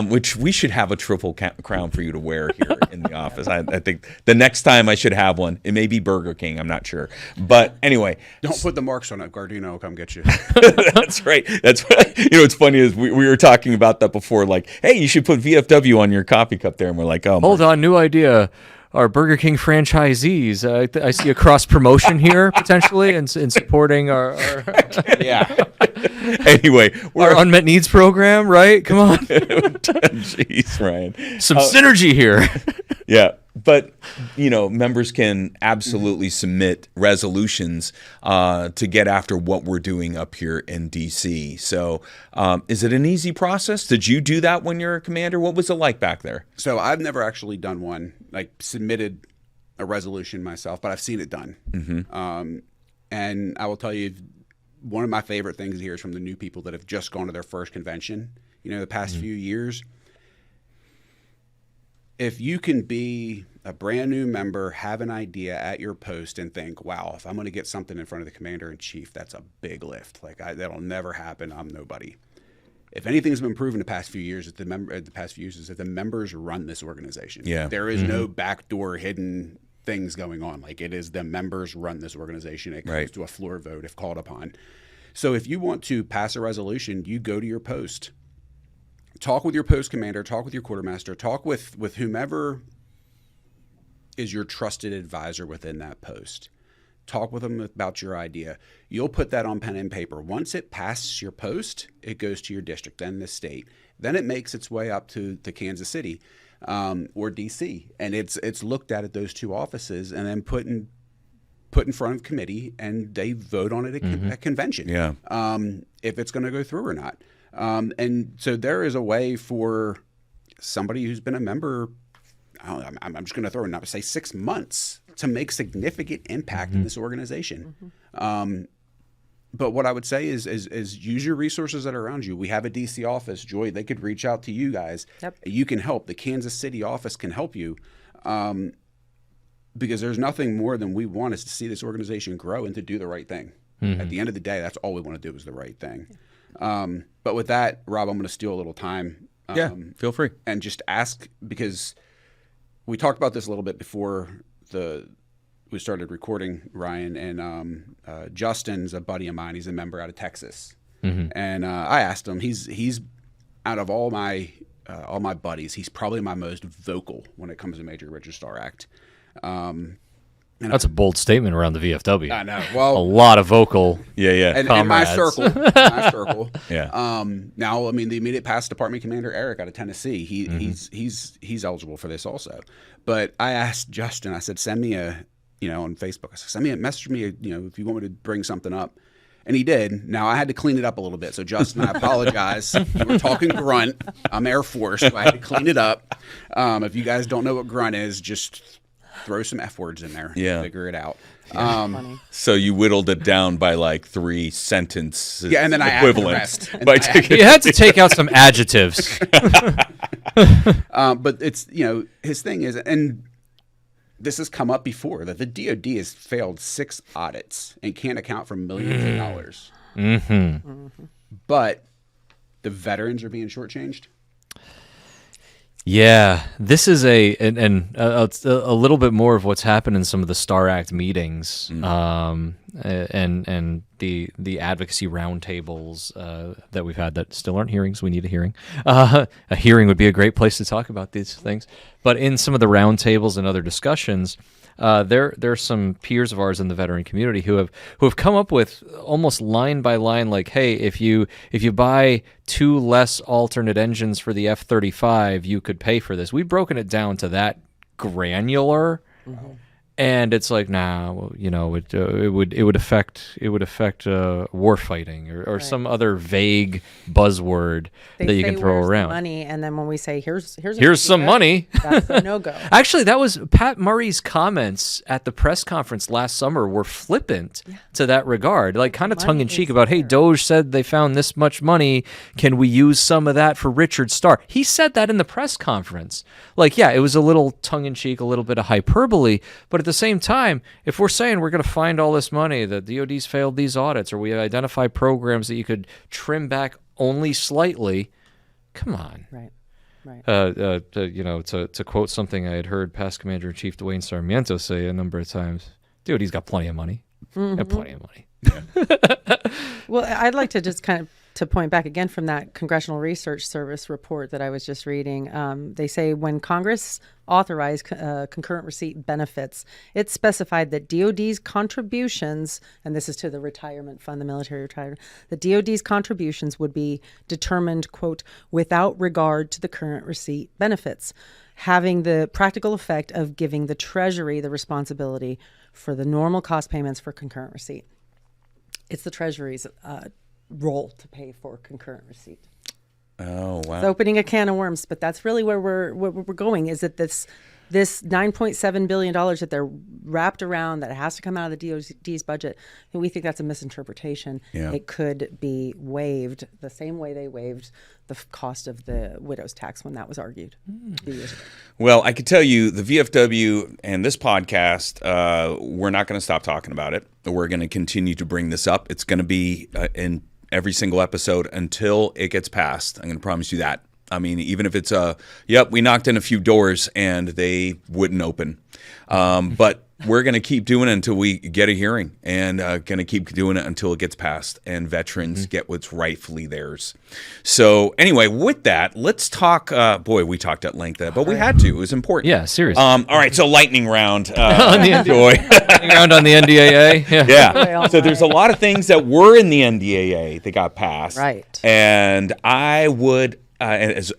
which we should have a triple crown for you to wear here in the office. I think the next time I should have one. It may be Burger King. I'm not sure. But anyway. Don't put the marks on it. Gardino will come get you. That's right. That's right. What's funny is we were talking about that before, like, hey, you should put VFW on your coffee cup there. And we're like, oh, hold on, new idea. Our Burger King franchisees. I see a cross promotion here potentially in supporting our yeah. Anyway, our unmet needs program, right? Come on. Jeez, Ryan. Some synergy here. Yeah. But, members can absolutely submit resolutions to get after what we're doing up here in D.C. So is it an easy process? Did you do that when you're a commander? What was it like back there? So I've never actually done one, like submitted a resolution myself, but I've seen it done. Mm-hmm. And I will tell you, one of my favorite things here is from the new people that have just gone to their first convention, the past few years. If you can be a brand new member, have an idea at your post and think, wow, if I'm going to get something in front of the commander-in-chief, that's a big lift. That'll never happen. I'm nobody. If anything's been proven the past few years, is that the members run this organization. Yeah. There is no backdoor hidden things going on. It is the members run this organization. It goes to a floor vote if called upon. So if you want to pass a resolution, you go to your post. Talk with your post commander, talk with your quartermaster, talk with whomever is your trusted advisor within that post. Talk with them about your idea. You'll put that on pen and paper. Once it passes your post, it goes to your district, then the state. Then it makes its way up to Kansas City or D.C. And it's looked at those two offices and then put in front of committee, and they vote on it at convention. Yeah. If it's going to go through or not. And so there is a way for somebody who's been a member, I'm just going to throw a number, say 6 months, to make significant impact in this organization. But what I would say is use your resources that are around you. We have a DC office, Joy. They could reach out to you guys. Yep. You can help. The Kansas City office can help you. Because there's nothing more than we want is to see this organization grow and to do the right thing. At the end of the day, that's all we want to do is the right thing. But with that, Rob, I'm going to steal a little time. Feel free. And just ask, because we talked about this a little bit before we started recording, Ryan, and Justin's a buddy of mine. He's a member out of Texas. And I asked him, he's out of all my buddies, he's probably my most vocal when it comes to Major Registrar Act. That's a bold statement around the VFW. I know. Well, a lot of vocal. Yeah. In my circle. Yeah. Now, the immediate past department commander Eric out of Tennessee, he's eligible for this also. But I asked Justin. I said, send me on Facebook. I said, message me, if you want me to bring something up. And he did. Now, I had to clean it up a little bit. So, Justin, I apologize. You were talking grunt. I'm Air Force, so I had to clean it up. If you guys don't know what grunt is, just throw some F words in there. Yeah. Figure it out. So you whittled it down by 3 sentences. Yeah, and then I added the rest. You had to take out some adjectives. But it's, his thing is, and this has come up before, that the DOD has failed 6 audits and can't account for millions of dollars. But the veterans are being shortchanged. Yeah, this is a little bit more of what's happened in some of the STAR Act meetings, and the advocacy roundtables that we've had that still aren't hearings. We need a hearing. A hearing would be a great place to talk about these things. But in some of the roundtables and other discussions, there's some peers of ours in the veteran community who have come up with almost line by line, like, hey, if you buy 2 less alternate engines for the F-35, you could pay for this. We've broken it down to that granular. And it's like, nah, it would affect war fighting or some other vague buzzword that you can throw around. Money, and then when we say here's some money, that's a no-go. Actually, that was Pat Murray's comments at the press conference last summer were flippant to that regard, kind of tongue in cheek about, hey, Doge said they found this much money. Can we use some of that for Richard Starr? He said that in the press conference. It was a little tongue in cheek, a little bit of hyperbole, but at the same time, if we're saying we're going to find all this money, the DOD's failed these audits, or we identify programs that you could trim back only slightly, come on. Right. To quote something I had heard past Commander-in-Chief Dwayne Sarmiento say a number of times, dude, he's got plenty of money. Got plenty of money. Well, I'd like to just kind of to point back again from that Congressional Research Service report that I was just reading, they say when Congress authorized concurrent receipt benefits, it specified that DOD's contributions, and this is to the retirement fund, the military retirement, the DOD's contributions would be determined, quote, without regard to the current receipt benefits, having the practical effect of giving the Treasury the responsibility for the normal cost payments for concurrent receipt. It's the Treasury's role to pay for concurrent receipt. Oh, wow. It's opening a can of worms, but that's really where we're going, is that this $9.7 billion that they're wrapped around, that it has to come out of the DOD's budget, and we think that's a misinterpretation. Yeah. It could be waived the same way they waived the cost of the widow's tax when that was argued a few years ago. Well, I could tell you the VFW and this podcast, we're not going to stop talking about it. We're going to continue to bring this up. It's going to be in every single episode until it gets passed. I'm going to promise you that. I mean, even if it's we knocked in a few doors and they wouldn't open. But we're going to keep doing it until we get a hearing, and going to keep doing it until it gets passed and veterans get what's rightfully theirs. So anyway, with that, let's talk. We talked at length, but we had to. It was important. Yeah, seriously. All right, so lightning round. On the Joy. Lightning round on the NDAA. Yeah. So there's a lot of things that were in the NDAA that got passed. Right. And I would, as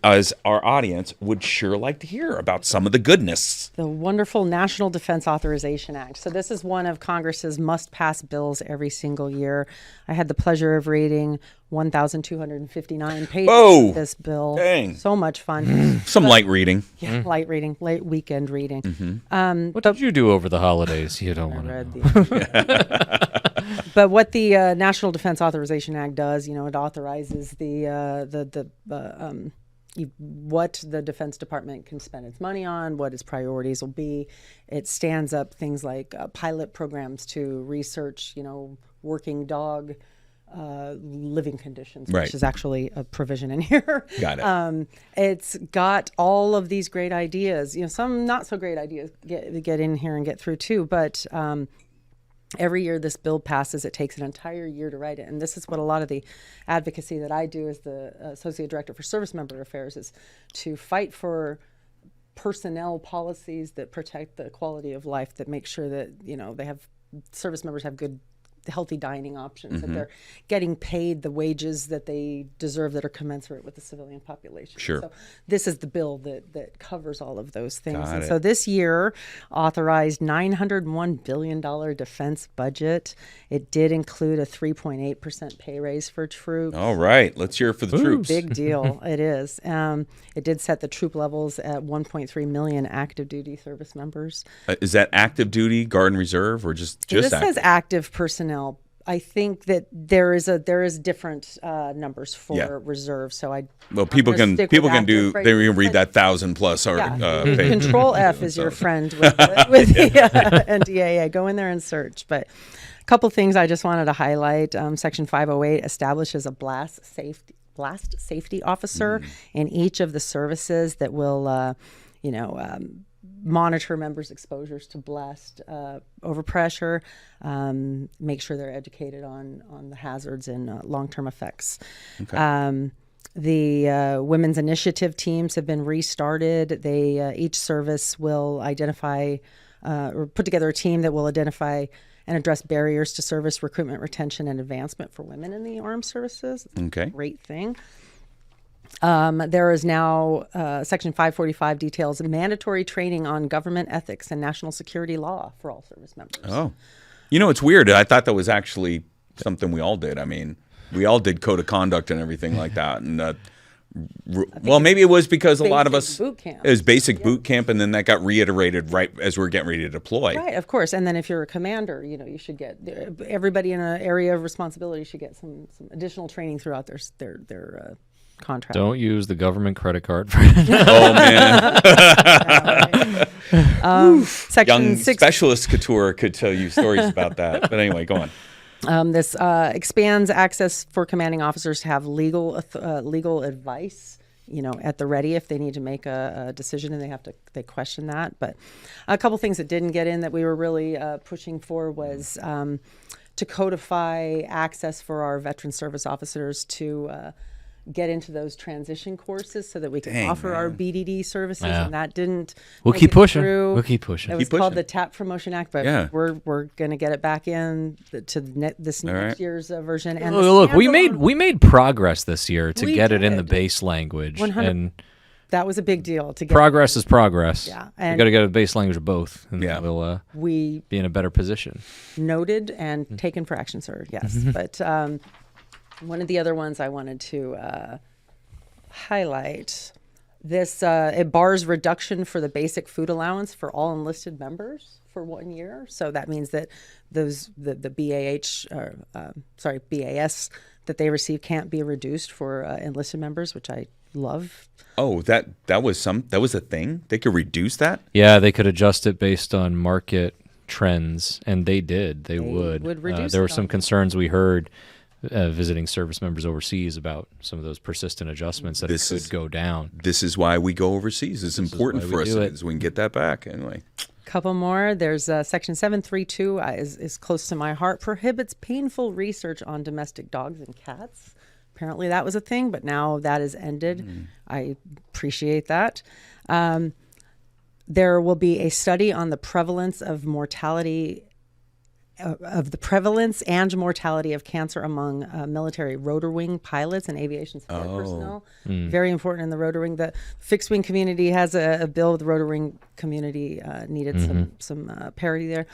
our audience, would sure like to hear about some of the goodness. The wonderful National Defense Authorization Act. So this is one of Congress's must-pass bills every single year. I had the pleasure of reading 1,259 pages of this bill. Dang. So much fun. Some light reading. Yeah, light reading, late weekend reading. What did you do over the holidays? You don't want to know. But what the National Defense Authorization Act does, it authorizes what the Defense Department can spend its money on, what its priorities will be. It stands up things like pilot programs to research, working dog living conditions, Right. which is actually a provision in here. Got it. It's got all of these great ideas, some not so great ideas get in here and get through too, but every year this bill passes, it takes an entire year to write it. And this is what a lot of the advocacy that I do as the Associate Director for Service Member Affairs is to fight for personnel policies that protect the quality of life, that make sure that, they have service members have good, healthy dining options, that they're getting paid the wages that they deserve that are commensurate with the civilian population. Sure. So this is the bill that covers all of those things. Got And it. so this year authorized $901 billion defense budget. It did include a 3.8% pay raise for troops. All right. Let's hear it for the troops. Big deal. It is. It did set the troop levels at 1.3 million active duty service members. Is that active duty, Guard and Reserve, or just This active? says active personnel. I think that there is different numbers for reserve. So People can read that 1,000 plus or page. Control F is your friend with the NDAA. Go in there and search. But a couple things I just wanted to highlight. Section 508 establishes a blast safety officer in each of the services that will, monitor members' exposures to blast overpressure, make sure they're educated on the hazards and long-term effects. Okay. The women's initiative teams have been restarted. Each service will identify or put together a team that will identify and address barriers to service recruitment, retention, and advancement for women in the armed services. Okay. Great thing. There is now Section 545 details mandatory training on government ethics and national security law for all service members. Oh. It's weird. I thought that was actually something we all did. I mean, we all did code of conduct and everything like that. And maybe it was because a lot of us, boot camp. It was basic boot camp, and then that got reiterated right as we were getting ready to deploy. Right, of course. And then if you're a commander, you should get, everybody in an area of responsibility should get some additional training throughout their contract. Don't use the government credit card for Oh, man. Section Young 6. specialist Couture could tell you stories about that. But anyway, go on. This expands access for commanding officers to have legal advice, at the ready if they need to make a decision and they question that. But a couple things that didn't get in that we were really pushing for was to codify access for our veteran service officers to get into those transition courses so that we can offer our BDD services, and that didn't. We'll keep pushing. We'll keep pushing. It was called the TAP Promotion Act, but we're going to get it back in to this next year's version. And look, we made progress this year to get it in the base language, 100. and that was a big deal. To get progress is progress. Yeah, and you got to get a base language of both, and we'll be in a better position. Noted and taken for action, sir. Yes, but. One of the other ones I wanted to highlight, it bars reduction for the basic food allowance for all enlisted members for 1 year. So that means that the BAS that they receive can't be reduced for enlisted members, which I love. Oh, that was a thing? They could reduce that? Yeah, they could adjust it based on market trends, and they did. They would reduce there were some concerns we heard visiting service members overseas about some of those persistent adjustments that could go down. This is why we go overseas. It's important for us because we can get that back anyway. Couple more. There's Section 732 is close to my heart. Prohibits painful research on domestic dogs and cats. Apparently that was a thing, but now that is ended. I appreciate that. There will be a study on the prevalence and mortality of cancer among military rotor wing pilots and aviation support personnel. Very important in the rotor wing. The fixed wing community has a bill. The rotor wing community needed some parity there.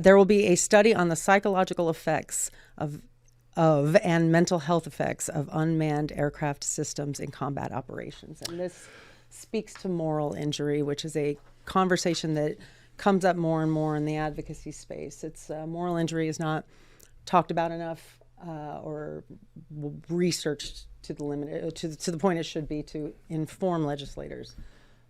There will be a study on the psychological effects of and mental health effects of unmanned aircraft systems in combat operations. And this speaks to moral injury, which is a conversation that comes up more and more in the advocacy space. It's moral injury is not talked about enough or researched to the limit to the point it should be to inform legislators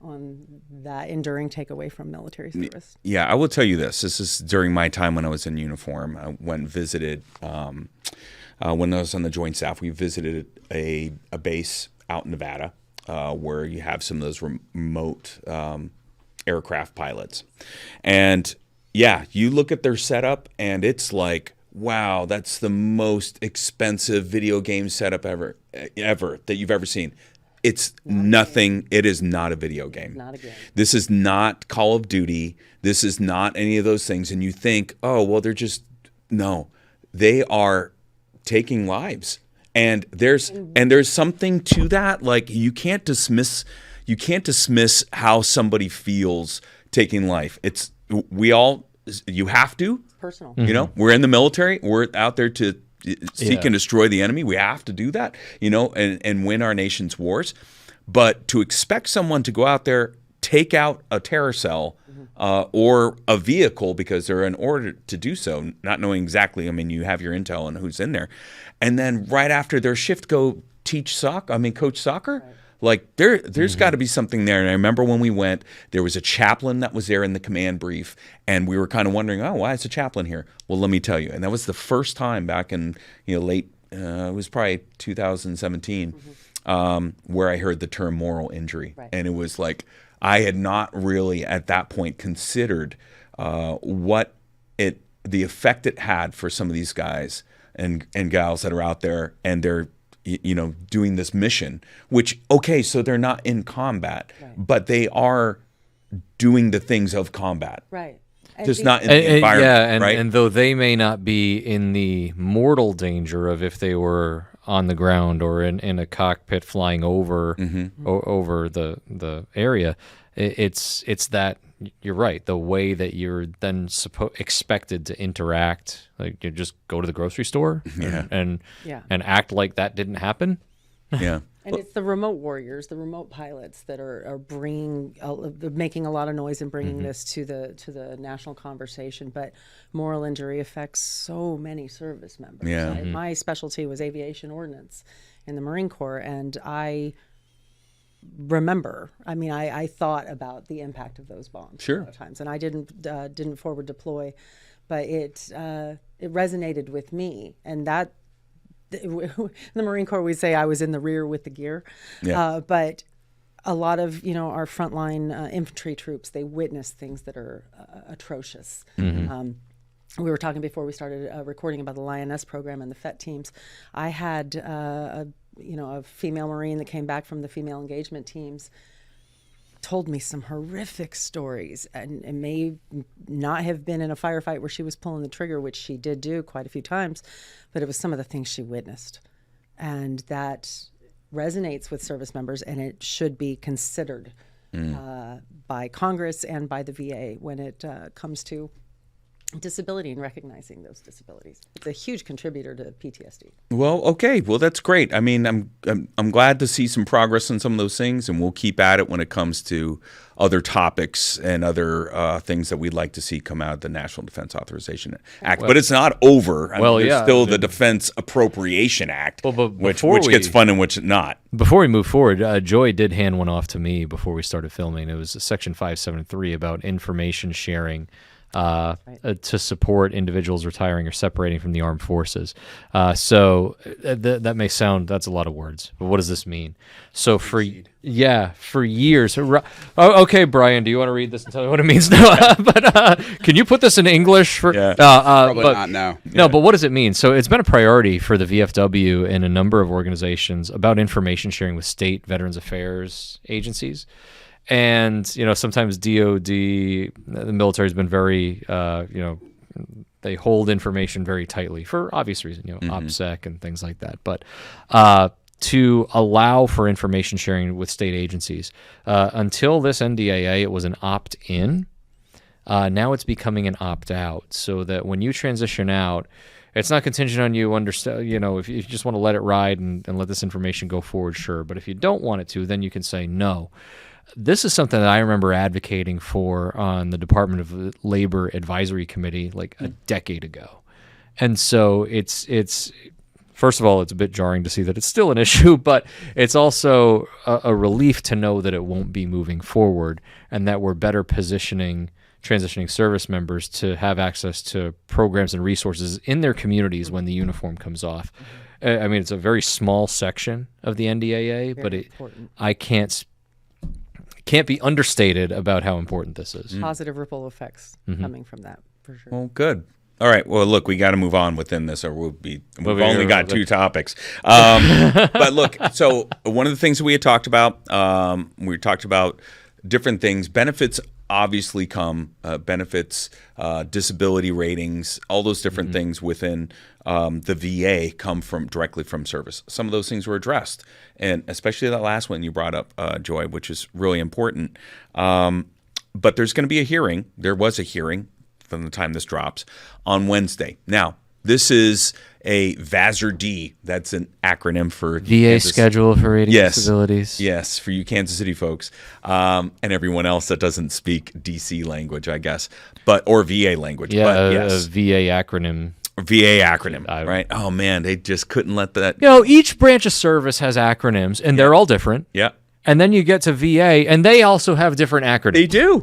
on that enduring takeaway from military service. Yeah, I will tell you this. This is during my time when I was in uniform. I went and visited when I was on the Joint Staff. We visited a base out in Nevada where you have some of those remote aircraft pilots. And yeah, you look at their setup and it's like, wow, that's the most expensive video game setup ever that you've ever seen. It's nothing. It is not a video game. Not a game. This is not Call of Duty. This is not any of those things. And you think, oh, well, no, they are taking lives. And there's something to that. Like you can't dismiss how somebody feels taking life. You have to. It's personal. You know, we're in the military. We're out there to seek and destroy the enemy. We have to do that, and win our nation's wars. But to expect someone to go out there, take out a terror cell or a vehicle because they're in order to do so, not knowing exactly, you have your intel on who's in there, and then right after their shift go coach soccer. Right. Like there's got to be something there. And I remember when we went, there was a chaplain that was there in the command brief, and we were kind of wondering, oh, why is a chaplain here? Well, let me tell you. And that was the first time back in late, it was probably 2017, where I heard the term moral injury. Right. And it was like I had not really at that point considered the effect it had for some of these guys and gals that are out there, and they're doing this mission, which, okay, so they're not in combat, but they are doing the things of combat. Right. Just not in the environment, right? And though they may not be in the mortal danger of if they were on the ground or in a cockpit flying over over the area, it's that, you're right, the way that you're then expected to interact, like you just go to the grocery store and act like that didn't happen. Yeah. And it's the remote warriors, the remote pilots that are making a lot of noise and bringing this to the national conversation. But moral injury affects so many service members. Yeah. My specialty was aviation ordnance in the Marine Corps, and I remember. I thought about the impact of those bombs a lot of times, and I didn't forward deploy, but it resonated with me, and that. In the Marine Corps, we say I was in the rear with the gear, but a lot of our frontline infantry troops, they witness things that are atrocious, we were talking before we started recording about the Lioness program and the FET teams. I had a female Marine that came back from the female engagement teams, told me some horrific stories, and it may not have been in a firefight where she was pulling the trigger, which she did do quite a few times, but it was some of the things she witnessed. And that resonates with service members, and it should be considered by Congress and by the VA when it comes to disability and recognizing those disabilities. It's a huge contributor to PTSD. Well, okay. Well, that's great. I mean, I'm glad to see some progress on some of those things, and we'll keep at it when it comes to other topics and other things that we'd like to see come out of the National Defense Authorization Act. But it's not over. I mean, there's still the Defense Appropriation Act, which gets fun and which not. Before we move forward, Joy did hand one off to me before we started filming. It was Section 573 about information sharing to support individuals retiring or separating from the armed forces. So that may sound, that's a lot of words, but what does this mean? So for years. Okay, Brian, do you want to read this and tell me what it means? No, but can you put this in English? Probably not now. No, but what does it mean? So it's been a priority for the VFW and a number of organizations about information sharing with state Veterans Affairs agencies. And, sometimes DOD, the military has been very, they hold information very tightly for obvious reasons, OPSEC and things like that. But to allow for information sharing with state agencies, until this NDAA, it was an opt-in. Now it's becoming an opt-out, so that when you transition out, it's not contingent on you if you just want to let it ride and let this information go forward, sure. But if you don't want it to, then you can say no. This is something that I remember advocating for on the Department of Labor Advisory Committee like a decade ago. And so it's first of all, it's a bit jarring to see that it's still an issue, but it's also a relief to know that it won't be moving forward and that we're better positioning transitioning service members to have access to programs and resources in their communities when the uniform comes off. I mean, it's a very small section of the NDAA, but I can't be understated about how important this is. Positive ripple effects coming from that, for sure. Well, good. All right. Well, look, we got to move on within this, or we've only got two topics. But look, so one of the things that we had talked about, we talked about different things. Benefits obviously come, disability ratings, all those different things within the VA come directly from service. Some of those things were addressed, and especially that last one you brought up, Joy, which is really important. But there's going to be a hearing. There was a hearing from the time this drops on Wednesday. Now, this is a VASR-D. That's an acronym for VA Schedule for Rating Disabilities. Yes, for you Kansas City folks, and everyone else that doesn't speak DC language, I guess, or VA language. Yeah, but yes. A VA acronym. VA acronym, right? Oh man, they just couldn't let that. Each branch of service has acronyms, and they're all different. Yeah. And then you get to VA, and they also have different acronyms. They do.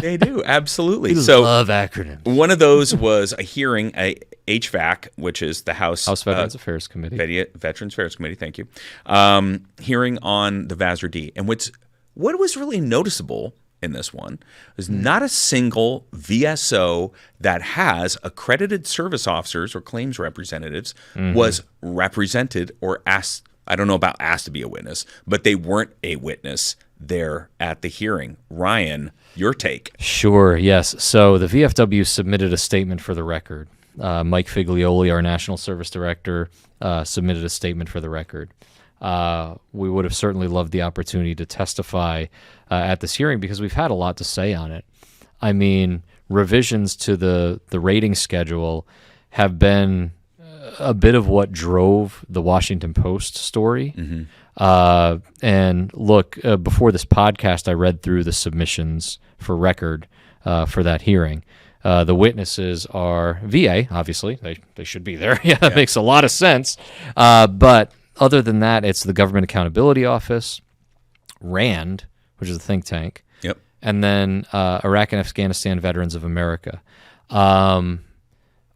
They do. Absolutely. We love acronyms. One of those was a hearing, a HVAC, which is the House Veterans Affairs Committee. Veterans Affairs Committee, thank you. Hearing on the VASR-D. And what was really noticeable in this one is not a single VSO that has accredited service officers or claims representatives was represented or asked. I don't know about asked to be a witness, but they weren't a witness there at the hearing. Ryan, your take. Sure, yes. So the VFW submitted a statement for the record. Mike Figlioli, our National Service Director, submitted a statement for the record. We would have certainly loved the opportunity to testify at this hearing because we've had a lot to say on it. I mean, revisions to the rating schedule have been a bit of what drove the Washington Post story. And look, before this podcast, I read through the submissions for record for that hearing. The witnesses are VA, obviously. They should be there. That makes a lot of sense. But other than that, it's the Government Accountability Office, RAND, which is a think tank, and then Iraq and Afghanistan Veterans of America.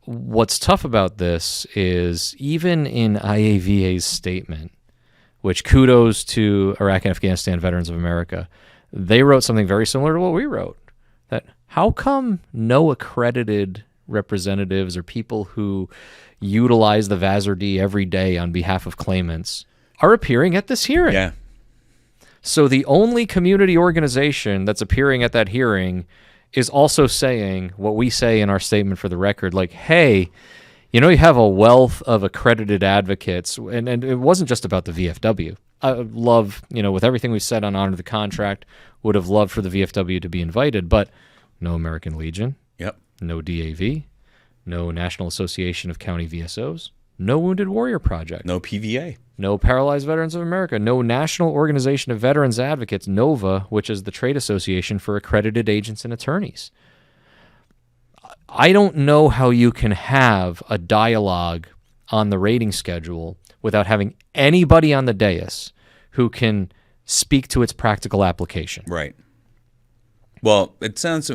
What's tough about this is even in IAVA's statement, which kudos to Iraq and Afghanistan Veterans of America, they wrote something very similar to what we wrote. That how come no accredited representatives or people who utilize the VASRD every day on behalf of claimants are appearing at this hearing. Yeah. So the only community organization that's appearing at that hearing is also saying what we say in our statement for the record, like, hey, you know, you have a wealth of accredited advocates, and it wasn't just about the VFW. I would love, you know, with everything we've said on Honor the Contract, would have loved for the VFW to be invited, but no American Legion, Yep. no DAV, no National Association of County VSOs, no Wounded Warrior Project, No PVA. no Paralyzed Veterans of America, no National Organization of Veterans Advocates, NOVA, which is the trade association for accredited agents and attorneys. I don't know how you can have a dialogue on the rating schedule without having anybody on the dais who can speak to its practical application. Right. Well, it sounds,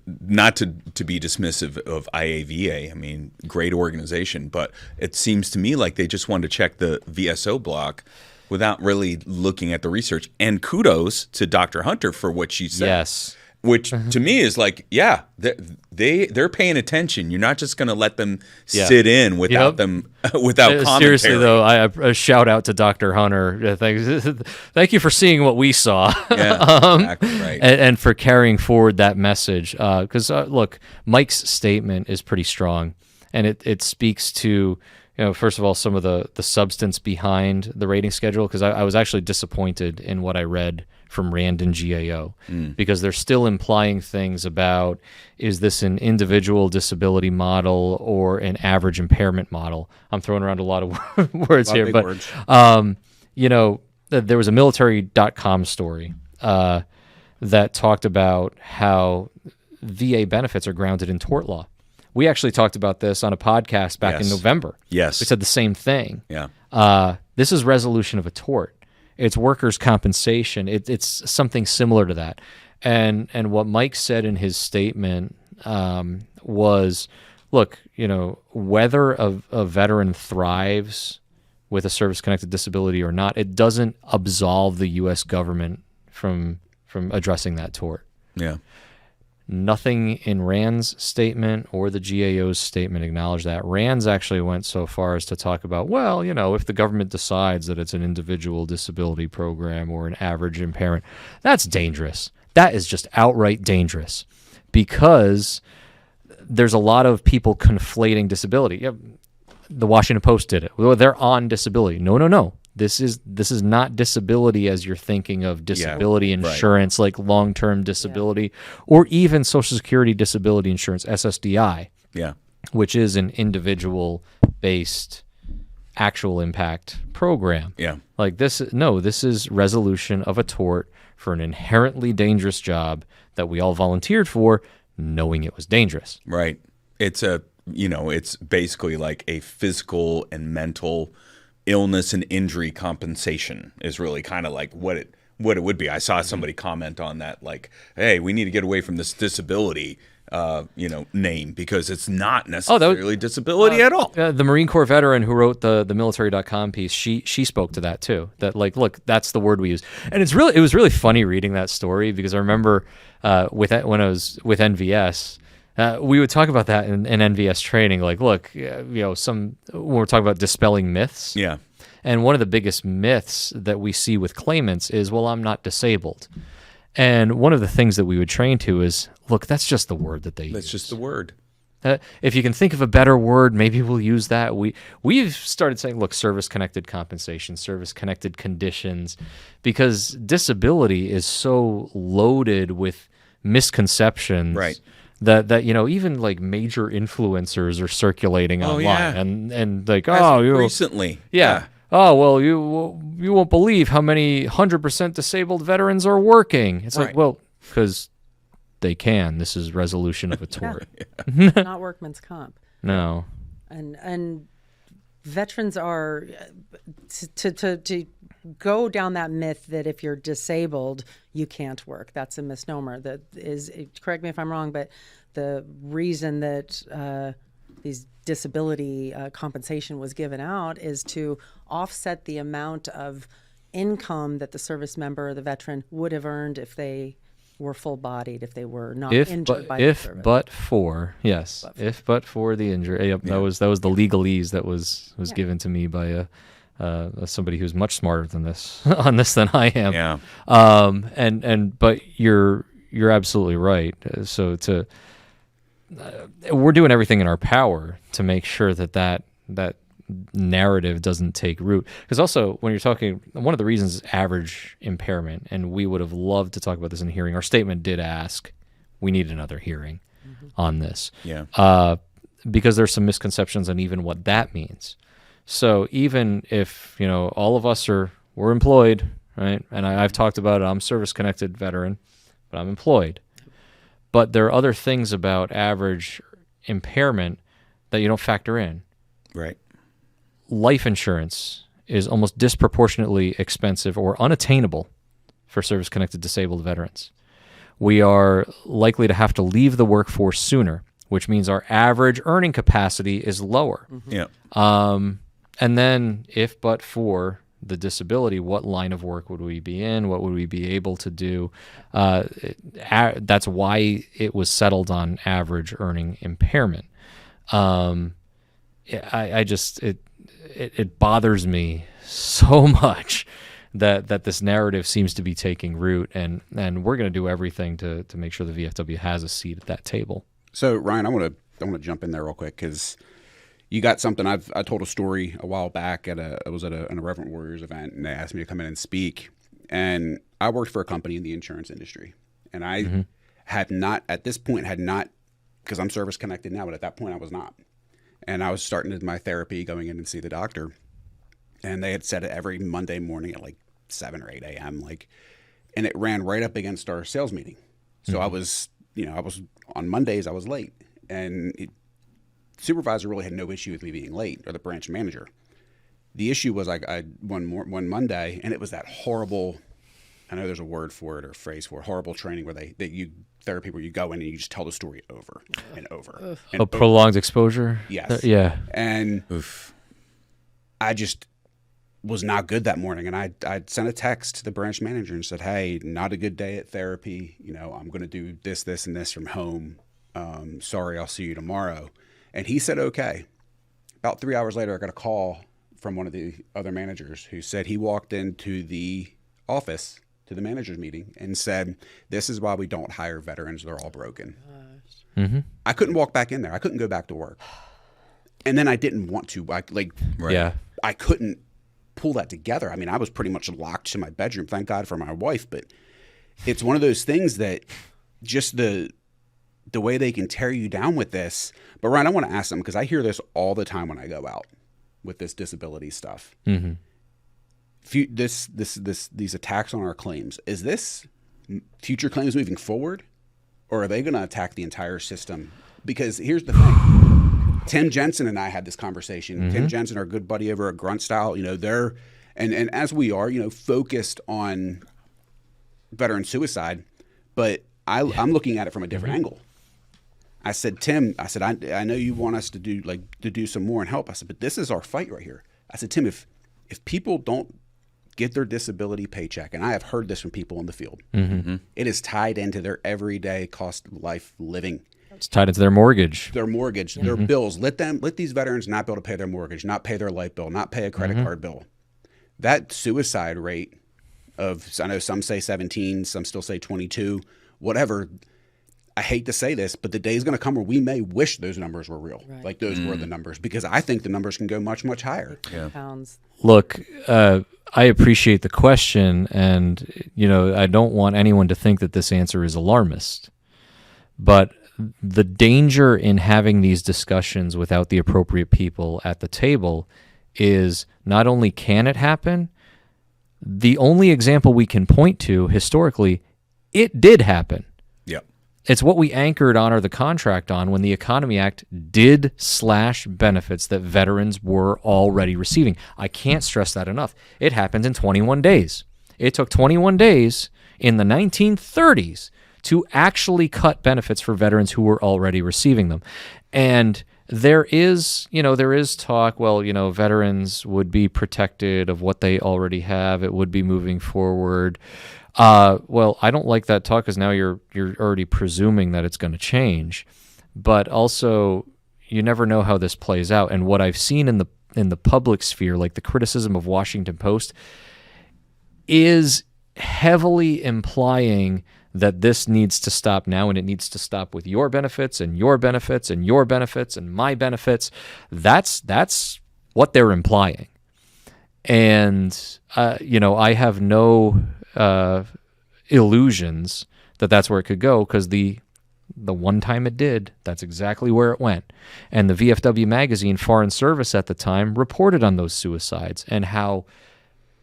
not to be dismissive of IAVA, I mean, great organization, but it seems to me like they just wanted to check the VSO block without really looking at the research. And kudos to Dr. Hunter for what she said. Yes. Which to me is like, yeah, they're paying attention. You're not just going to let them Yeah. sit in without commentary. Seriously, though, a shout out to Dr. Hunter. Thank you for seeing what we saw. Yeah, exactly right. and for carrying forward that message. Because, look, Mike's statement is pretty strong, and it speaks to, you know, first of all, some of the substance behind the rating schedule, because I was actually disappointed in what I read from Rand and GAO, because they're still implying things about, is this an individual disability model or an average impairment model? I'm throwing around a lot of words here, but words. You know, there was a military.com story that talked about how VA benefits are grounded in tort law. We actually talked about this on a podcast back in November. Yes. We said the same thing. Yeah. This is resolution of a tort. It's workers' compensation. It's something similar to that. And what Mike said in his statement was, look, you know, whether a veteran thrives with a service-connected disability or not, it doesn't absolve the U.S. government from addressing that tort. Yeah. Nothing in Rand's statement or the GAO's statement acknowledged that. Rand's actually went so far as to talk about, well, you know, if the government decides that it's an individual disability program or an average impairment, that's dangerous. That is just outright dangerous, because there's a lot of people conflating disability. Yeah, the Washington Post did it. Well, they're on disability. No. This is not disability as you're thinking of disability insurance, like long-term disability, or even Social Security disability insurance, SSDI, which is an individual-based actual impact program. Yeah. Like this is resolution of a tort for an inherently dangerous job that we all volunteered for, knowing it was dangerous. Right. It's it's basically like a physical and mental illness and injury compensation is really kind of like what it would be. I saw somebody comment on that, like, hey, we need to get away from this disability name, because it's not necessarily disability at all. The Marine Corps veteran who wrote the military.com piece, she spoke to that too. That, like, look, that's the word we use. And it was really funny reading that story, because I remember when I was with NVS, we would talk about that in NVS training. Like, look, when we're talking about dispelling myths. Yeah. And one of the biggest myths that we see with claimants is, well, I'm not disabled. And one of the things that we would train to is, look, that's just the word that they use. That's just the word. If you can think of a better word, maybe we'll use that. We've started saying, look, service-connected compensation, service-connected conditions, because disability is so loaded with misconceptions. Right. That even like major influencers are circulating online, and like, recently, oh well, you won't believe how many 100% disabled veterans are working. It's like, well, because they can. This is resolution of a tort. Not workman's comp. No. And veterans are to go down that myth that if you're disabled, you can't work. That's a misnomer. That is, correct me if I'm wrong, but the reason that these disability compensation was given out is to offset the amount of income that the service member or the veteran would have earned if they were full-bodied, if they were not If injured but by the if service. but for yes, if but for the injury. Yep, that was the legalese that was given to me by somebody who's much smarter than this on this than I am. Yeah. But you're absolutely right. So we're doing everything in our power to make sure that narrative doesn't take root. Because also, when you're talking, one of the reasons is average impairment, and we would have loved to talk about this in a hearing. Our statement did ask, we need another hearing on this. Yeah. Because there's some misconceptions on even what that means. So even if, all of us we're employed, right? And I've talked about it, I'm a service-connected veteran, but I'm employed. But there are other things about average impairment that you don't factor in. Right. Life insurance is almost disproportionately expensive or unattainable for service-connected disabled veterans. We are likely to have to leave the workforce sooner, which means our average earning capacity is lower. Yeah. And then, if but for the disability, what line of work would we be in? What would we be able to do? That's why it was settled on average earning impairment. It bothers me so much that this narrative seems to be taking root, and we're going to do everything to make sure the VFW has a seat at that table. So Ryan, I want to jump in there real quick because you got something. I told a story a while back an Irreverent Warriors event, and they asked me to come in and speak. And I worked for a company in the insurance industry, and I had not, because I'm service connected now, but at that point I was not. And I was starting my therapy, going in and see the doctor. And they had said it every Monday morning at like 7 or 8 a.m. And it ran right up against our sales meeting. So I was on Mondays, I was late. And the supervisor really had no issue with me being late, or the branch manager. The issue was one Monday, and it was that horrible, I know there's a word for it or a phrase for it, horrible training where therapy where you go in and you just tell the story over and over. And prolonged exposure? Yes. Yeah. And I just was not good that morning. And I sent a text to the branch manager and said, hey, not a good day at therapy. I'm going to do this, this, and this from home. Sorry, I'll see you tomorrow. And he said, okay. About 3 hours later, I got a call from one of the other managers who said he walked into the office to the manager's meeting and said, this is why we don't hire veterans. They're all broken. I couldn't walk back in there. I couldn't go back to work. And then I didn't want to. I couldn't pull that together. I mean, I was pretty much locked to my bedroom. Thank God for my wife. But it's one of those things that just the way they can tear you down with this. But Ryan, I want to ask them, because I hear this all the time when I go out with this disability stuff. These attacks on our claims, is this future claims moving forward, or are they going to attack the entire system? Because here's the thing. Tim Jensen and I had this conversation. Tim Jensen, our good buddy over at Grunt Style, they're and as we are, focused on veteran suicide, but I'm looking at it from a different angle. I said, Tim, I know you want us to do some more and help. I said, but this is our fight right here. I said, Tim, if people don't get their disability paycheck, and I have heard this from people in the field, it is tied into their everyday cost of life living. It's tied into their mortgage. Their bills. Let these veterans not be able to pay their mortgage, not pay their light bill, not pay a credit card bill. That suicide rate of, I know some say 17, some still say 22, whatever. I hate to say this, but the day is going to come where we may wish those numbers were real. Right. Like those were the numbers, because I think the numbers can go much, much higher. Pounds. Look, I appreciate the question, and I don't want anyone to think that this answer is alarmist. But the danger in having these discussions without the appropriate people at the table is not only can it happen, the only example we can point to historically, it did happen. Yep. It's what we anchored the contract on when the Economy Act did slash benefits that veterans were already receiving. I can't stress that enough. It happened in 21 days. It took 21 days in the 1930s to actually cut benefits for veterans who were already receiving them. And there is talk, veterans would be protected of what they already have. It would be moving forward. Well, I don't like that talk because now you're already presuming that it's going to change, but also you never know how this plays out. And what I've seen in the public sphere, like the criticism of Washington Post, is heavily implying that this needs to stop now, and it needs to stop with your benefits and your benefits and your benefits and my benefits. That's what they're implying. And, I have no illusions that that's where it could go, because the one time it did, that's exactly where it went. And the VFW magazine, Foreign Service at the time, reported on those suicides and how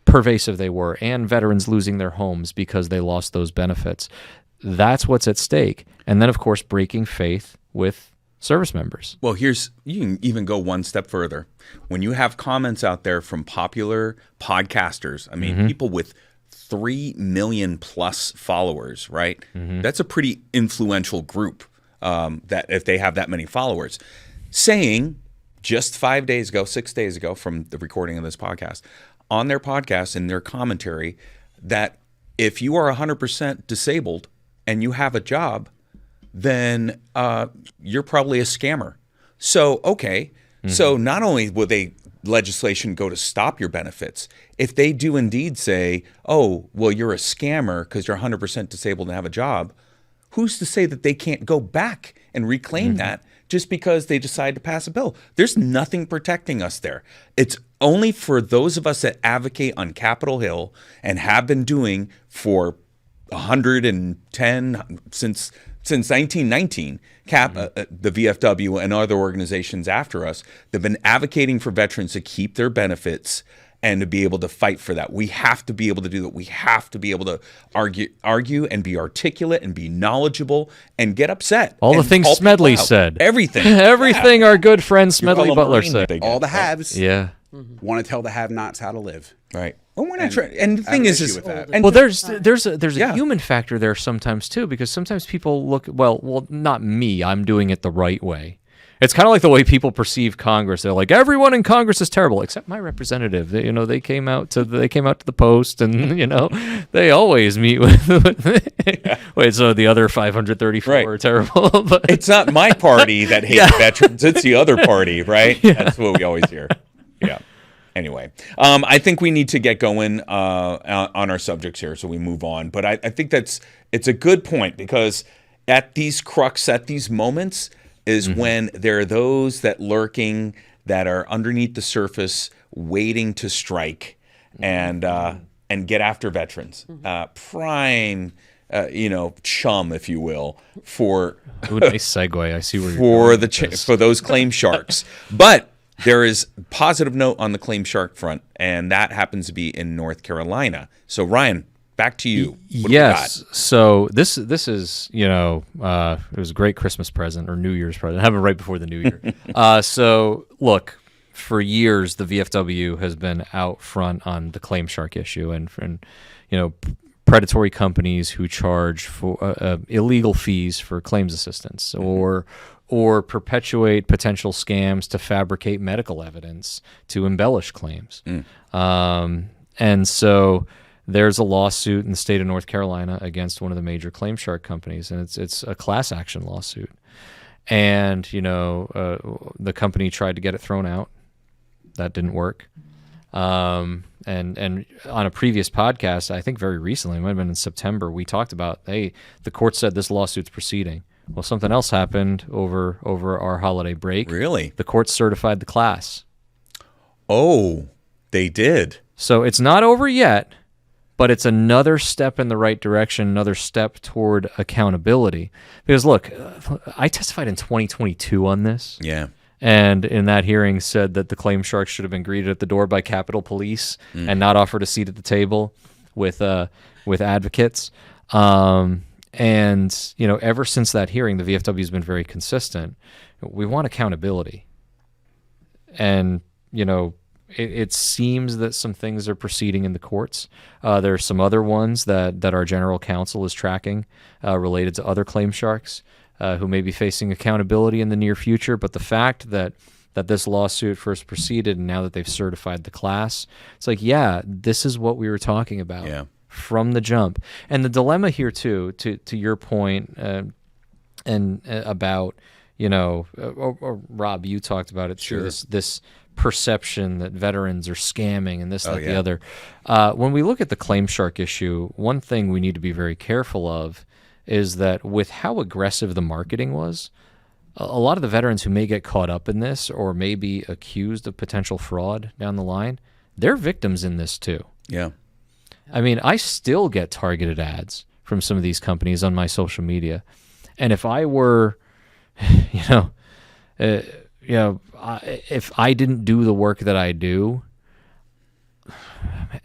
pervasive they were, and veterans losing their homes because they lost those benefits. That's what's at stake. And then, of course, breaking faith with service members. Well, you can even go one step further. When you have comments out there from popular podcasters, I mean, people with 3 million plus followers, right? That's a pretty influential group, that if they have that many followers, saying just 6 days ago from the recording of this podcast, on their podcast and their commentary, that if you are 100% disabled and you have a job, then you're probably a scammer. So, okay. So not only will legislation go to stop your benefits, if they do indeed say, oh, well, you're a scammer because you're 100% disabled and have a job, who's to say that they can't go back and reclaim that just because they decide to pass a bill? There's nothing protecting us there. It's only for those of us that advocate on Capitol Hill and have been doing for 110 since 1919. The VFW and other organizations after us, they've been advocating for veterans to keep their benefits and to be able to fight for that. We have to be able to do that. We have to be able to argue and be articulate and be knowledgeable and get upset. All the things Smedley said. Everything. Everything our good friend Smedley Butler said. All the haves want to tell the have-nots how to live. Right. Well, we're not trying. And the thing is, there's a human factor there sometimes too, because sometimes people look, well, not me. I'm doing it the right way. It's kind of like the way people perceive Congress. They're like, everyone in Congress is terrible except my representative. They came out to the Post, and they always meet with. Wait, so the other 534 are terrible? But it's not my party that hates veterans. It's the other party, right? Yeah. That's what we always hear. Yeah. Anyway, I think we need to get going on our subjects here, so we move on. But I think it's a good point, because at these moments is when there are those that are underneath the surface, waiting to strike and get after veterans. Prime, chum, if you will, for nice segue. I see where you're going for those claim sharks. But there is a positive note on the claim shark front, and that happens to be in North Carolina. So, Ryan, back to you. Yes. So this is, it was a great Christmas present or New Year's present. It happened right before the New Year. So look, for years, the VFW has been out front on the claim shark issue, and predatory companies who charge for illegal fees for claims assistance, or perpetuate potential scams to fabricate medical evidence to embellish claims. And so there's a lawsuit in the state of North Carolina against one of the major claim shark companies, and it's a class action lawsuit. And, the company tried to get it thrown out. That didn't work. And on a previous podcast, I think very recently, it might have been in September, we talked about, the court said this lawsuit's proceeding. Well, something else happened over our holiday break. Really? The court certified the class. Oh, they did. So it's not over yet, but it's another step in the right direction, another step toward accountability. Because look, I testified in 2022 on this. Yeah. And in that hearing said that the claim sharks should have been greeted at the door by Capitol Police and not offered a seat at the table with advocates. And, ever since that hearing, the VFW has been very consistent. We want accountability. And, it seems that some things are proceeding in the courts. There are some other ones that our general counsel is tracking related to other claim sharks who may be facing accountability in the near future. But the fact that this lawsuit first proceeded, and now that they've certified the class, it's like, this is what we were talking about. Yeah. from the jump. And the dilemma here too, to your point, and about, or Rob, you talked about it too, this perception that veterans are scamming and this, that, the other. When we look at the claim shark issue, one thing we need to be very careful of is that with how aggressive the marketing was, a lot of the veterans who may get caught up in this or may be accused of potential fraud down the line, they're victims in this too. Yeah. I mean, I still get targeted ads from some of these companies on my social media. And if I were, if I didn't do the work that I do,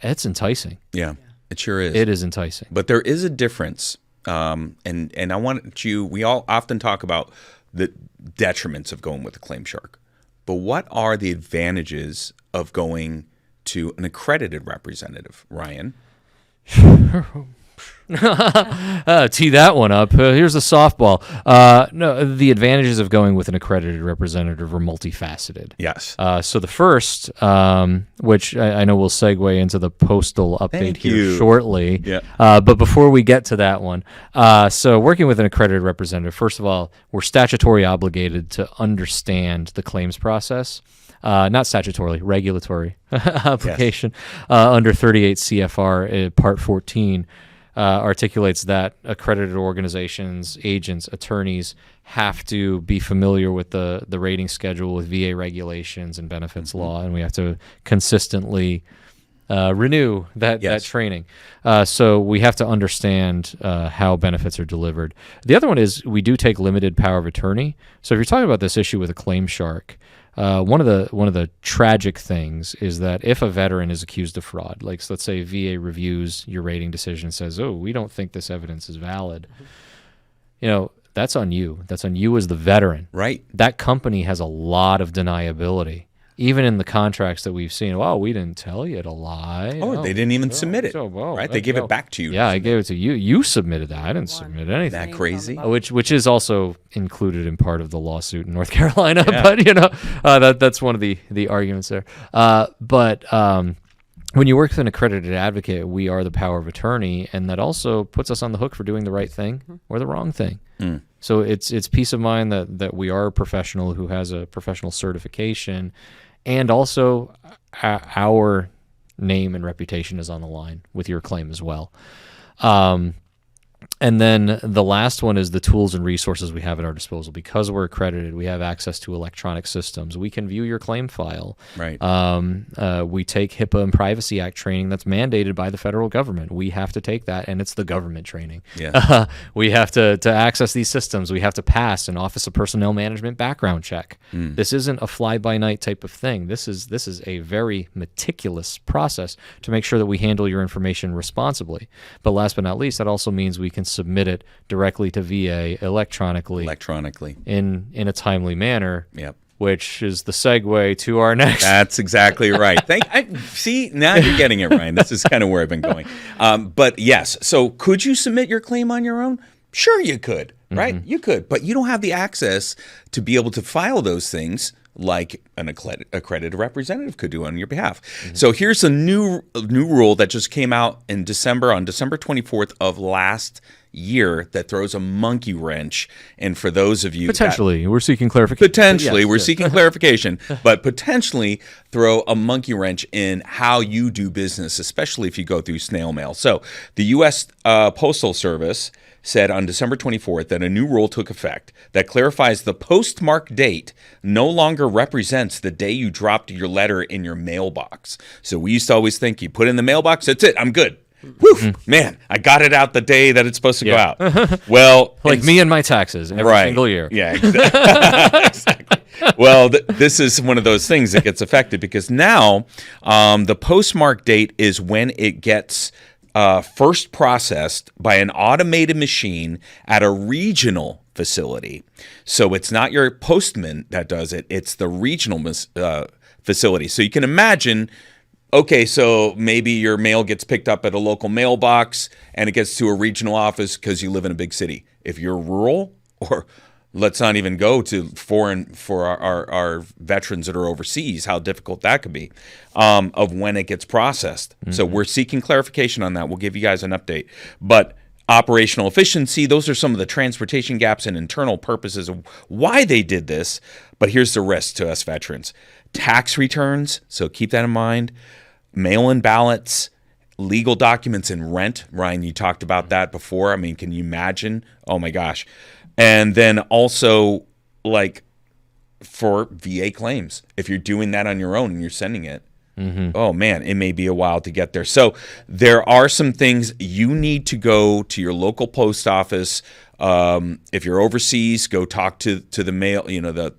it's enticing. Yeah, it sure is. It is enticing. But there is a difference. And I want we all often talk about the detriments of going with a claim shark. But what are the advantages of going to an accredited representative, Ryan? Tee that one up. Here's a softball. No, the advantages of going with an accredited representative are multifaceted. Yes. So the first, which I know we'll segue into the postal update Thank here you. shortly. Yeah. But before we get to that one, so working with an accredited representative, first of all, we're statutorily obligated to understand the claims process. Not statutorily, regulatory obligation. Under 38 CFR Part 14 articulates that accredited organizations, agents, attorneys have to be familiar with the rating schedule, with VA regulations and benefits law, and we have to consistently renew that training. So we have to understand how benefits are delivered. The other one is we do take limited power of attorney. So if you're talking about this issue with a claim shark, one of the tragic things is that if a veteran is accused of fraud, like so let's say VA reviews your rating decision and says, "Oh, we don't think this evidence is valid," that's on you. That's on you as the veteran. Right. That company has a lot of deniability. Even in the contracts that we've seen, we didn't tell you to lie. Oh, they didn't even submit it, right? They gave it back to you. Yeah, I gave it to you. You submitted that. I didn't submit anything. Isn't that crazy? Which is also included in part of the lawsuit in North Carolina. But, that's one of the arguments there. But when you work with an accredited advocate, we are the power of attorney, and that also puts us on the hook for doing the right thing or the wrong thing. So it's peace of mind that we are a professional who has a professional certification, and also our name and reputation is on the line with your claim as well. And then the last one is the tools and resources we have at our disposal. Because we're accredited, we have access to electronic systems. We can view your claim file. Right. We take HIPAA and Privacy Act training that's mandated by the federal government. We have to take that, and it's the government training. Yeah. We have to access these systems. We have to pass an Office of Personnel Management background check. This isn't a fly-by-night type of thing. This is a very meticulous process to make sure that we handle your information responsibly. But last but not least, that also means we can submit it directly to VA electronically in a timely manner. Yep. Which is the segue to our next. That's exactly right. See, now you're getting it, Ryan. This is kind of where I've been going. But yes, so could you submit your claim on your own? Sure, you could, right? You could, but you don't have the access to be able to file those things like an accredited representative could do on your behalf. So here's a new rule that just came out in December, on December 24th of last year, that throws a monkey wrench. And for those of you we're seeking clarification. Potentially, we're seeking clarification, but potentially throw a monkey wrench in how you do business, especially if you go through snail mail. So the U.S. Postal Service said on December 24th that a new rule took effect that clarifies the postmark date no longer represents the day you dropped your letter in your mailbox. So we used to always think you put it in the mailbox, that's it, I'm good. Whew, man, I got it out the day that it's supposed to go out. Well, like me and my taxes every single year. Yeah, exactly. Well, this is one of those things that gets affected because now the postmark date is when it gets first processed by an automated machine at a regional facility. So it's not your postman that does it, it's the regional facility. So you can imagine, okay, so maybe your mail gets picked up at a local mailbox and it gets to a regional office because you live in a big city. If you're rural or Let's not even go to foreign for our veterans that are overseas, how difficult that could be of when it gets processed. So we're seeking clarification on that. We'll give you guys an update. But operational efficiency, those are some of the transportation gaps and internal purposes of why they did this. But here's the risk to us veterans. Tax returns, so keep that in mind. Mail-in ballots, legal documents, and rent. Ryan, you talked about that before. I mean, can you imagine? Oh, my gosh. And then also, like, for VA claims, if you're doing that on your own and you're sending it, oh, man, it may be a while to get there. So there are some things you need to go to your local post office. If you're overseas, go talk to the mail, the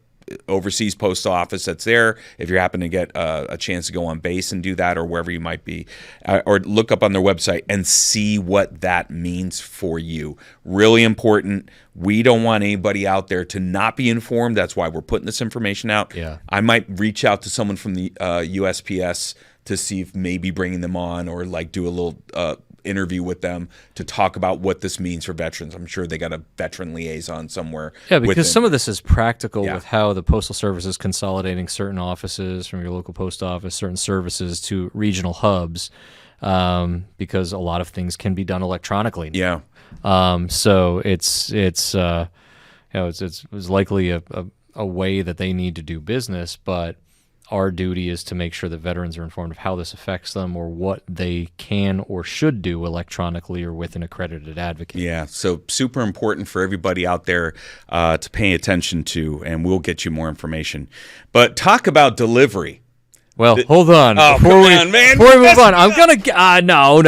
overseas post office that's there. If you happen to get a chance to go on base and do that, or wherever you might be, or look up on their website and see what that means for you. Really important. We don't want anybody out there to not be informed. That's why we're putting this information out. Yeah. I might reach out to someone from the USPS to see if maybe bringing them on, or like do a little interview with them to talk about what this means for veterans. I'm sure they got a veteran liaison somewhere. Yeah, because some of this is practical with how the Postal Service is consolidating certain offices from your local post office, certain services to regional hubs, because a lot of things can be done electronically now. Yeah. So it's likely a way that they need to do business, but our duty is to make sure that veterans are informed of how this affects them, or what they can or should do electronically or with an accredited advocate. Yeah, so super important for everybody out there to pay attention to, and we'll get you more information. But talk about delivery. Well, hold on. Oh, Before we move on, I'm going to... no.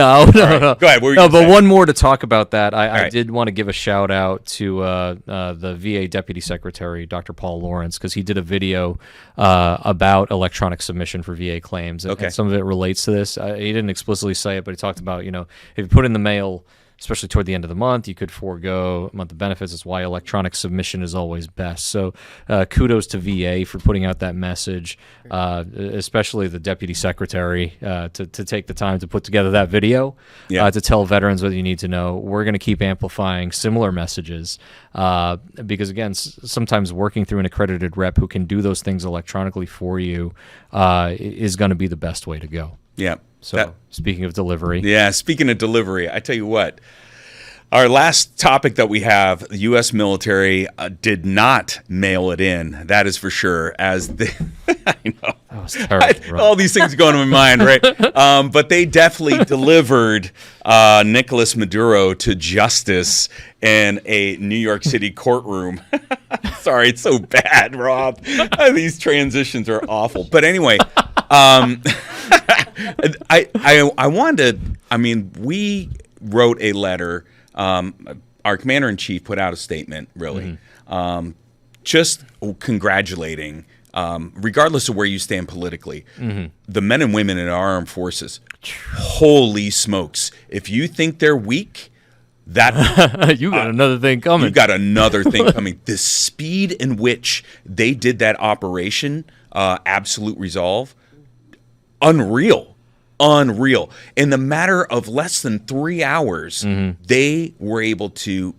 Go ahead. But one more to talk about that. I did want to give a shout out to the VA Deputy Secretary, Dr. Paul Lawrence, because he did a video about electronic submission for VA claims. And some of it relates to this. He didn't explicitly say it, but he talked about, if you put in the mail, especially toward the end of the month, you could forego a month of benefits. That's why electronic submission is always best. So kudos to VA for putting out that message, especially the Deputy Secretary to take the time to put together that video to tell veterans what you need to know. We're going to keep amplifying similar messages because, again, sometimes working through an accredited rep who can do those things electronically for you is going to be the best way to go. Yeah. So speaking of delivery. Yeah, speaking of delivery, I tell you what, our last topic that we have, the U.S. military did not mail it in. That is for sure. As I know. That was terrible. All these things go into my mind, right? But they definitely delivered Nicolas Maduro to justice in a New York City courtroom. Sorry, it's so bad, Rob. These transitions are awful. But anyway, I wanted to, we wrote a letter. Our commander-in-chief put out a statement, really, just congratulating, regardless of where you stand politically, the men and women in our armed forces. Holy smokes. If you think they're weak, that you got another thing coming. You got another thing coming. The speed in which they did that operation, Absolute Resolve, unreal. In the matter of less than 3 hours, they were able to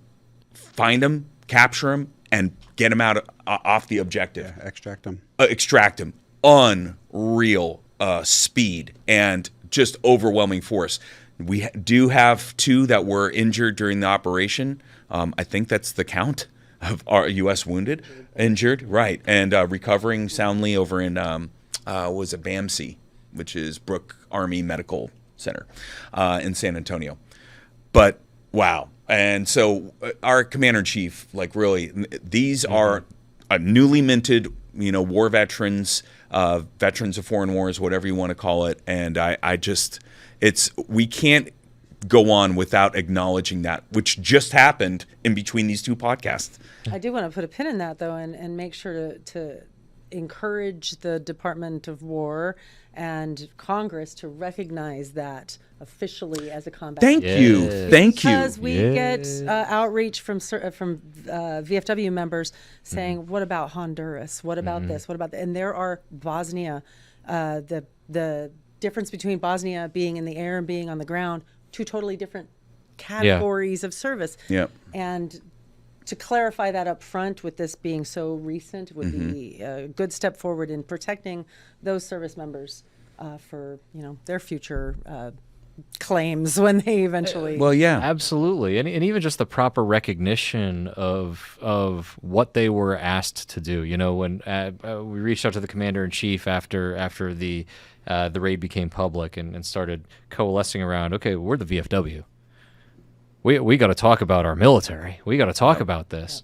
find them, capture them, and get them out off the objective. Yeah, Extract them. Unreal speed and just overwhelming force. We do have 2 that were injured during the operation. I think that's the count of our U.S. wounded, injured, right, and recovering soundly over in was it BAMC, which is Brooke Army Medical Center in San Antonio. But wow. And so our commander-in-chief, really, these are newly minted, war veterans, veterans of foreign wars, whatever you want to call it. And we can't go on without acknowledging that, which just happened in between these 2 podcasts. I do want to put a pin in that, though, and make sure to encourage the Department of War and Congress to recognize that officially as a combat. Thank you. Because we get outreach from VFW members saying, "What about Honduras? What about this? What about that?" And there are Bosnia, the difference between Bosnia being in the air and being on the ground, 2 totally different categories of service. Yep. And to clarify that up front with this being so recent would be a good step forward in protecting those service members for their future claims when they eventually. Well, yeah, absolutely, and even just the proper recognition of what they were asked to do. When we reached out to the commander in chief after the raid became public and started coalescing around, okay, we're the VFW. We got to talk about our military. We got to talk about this,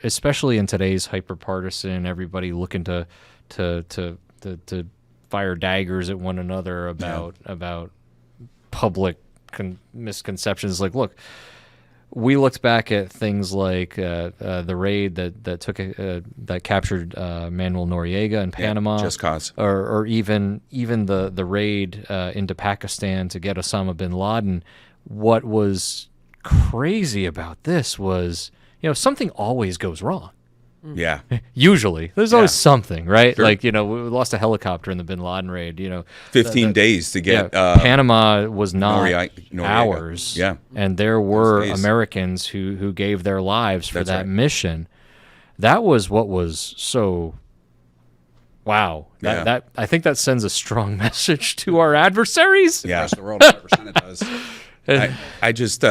especially in today's hyper-partisan, everybody looking to fire daggers at one another about public misconceptions. Like, look, we looked back at things like the raid that captured Manuel Noriega in Panama, just cause, or even the raid into Pakistan to get Osama bin Laden. What was crazy about this was, something always goes wrong. Yeah. Usually. There's always something, right? Sure. Like, we lost a helicopter in the bin Laden raid, 15 days to get... Panama was not Noriega. ours. Yeah. And there were Americans who gave their lives for that mission. That was what was so... Wow. That I think that sends a strong message to our adversaries. The rest of the world, 100% it does. I just,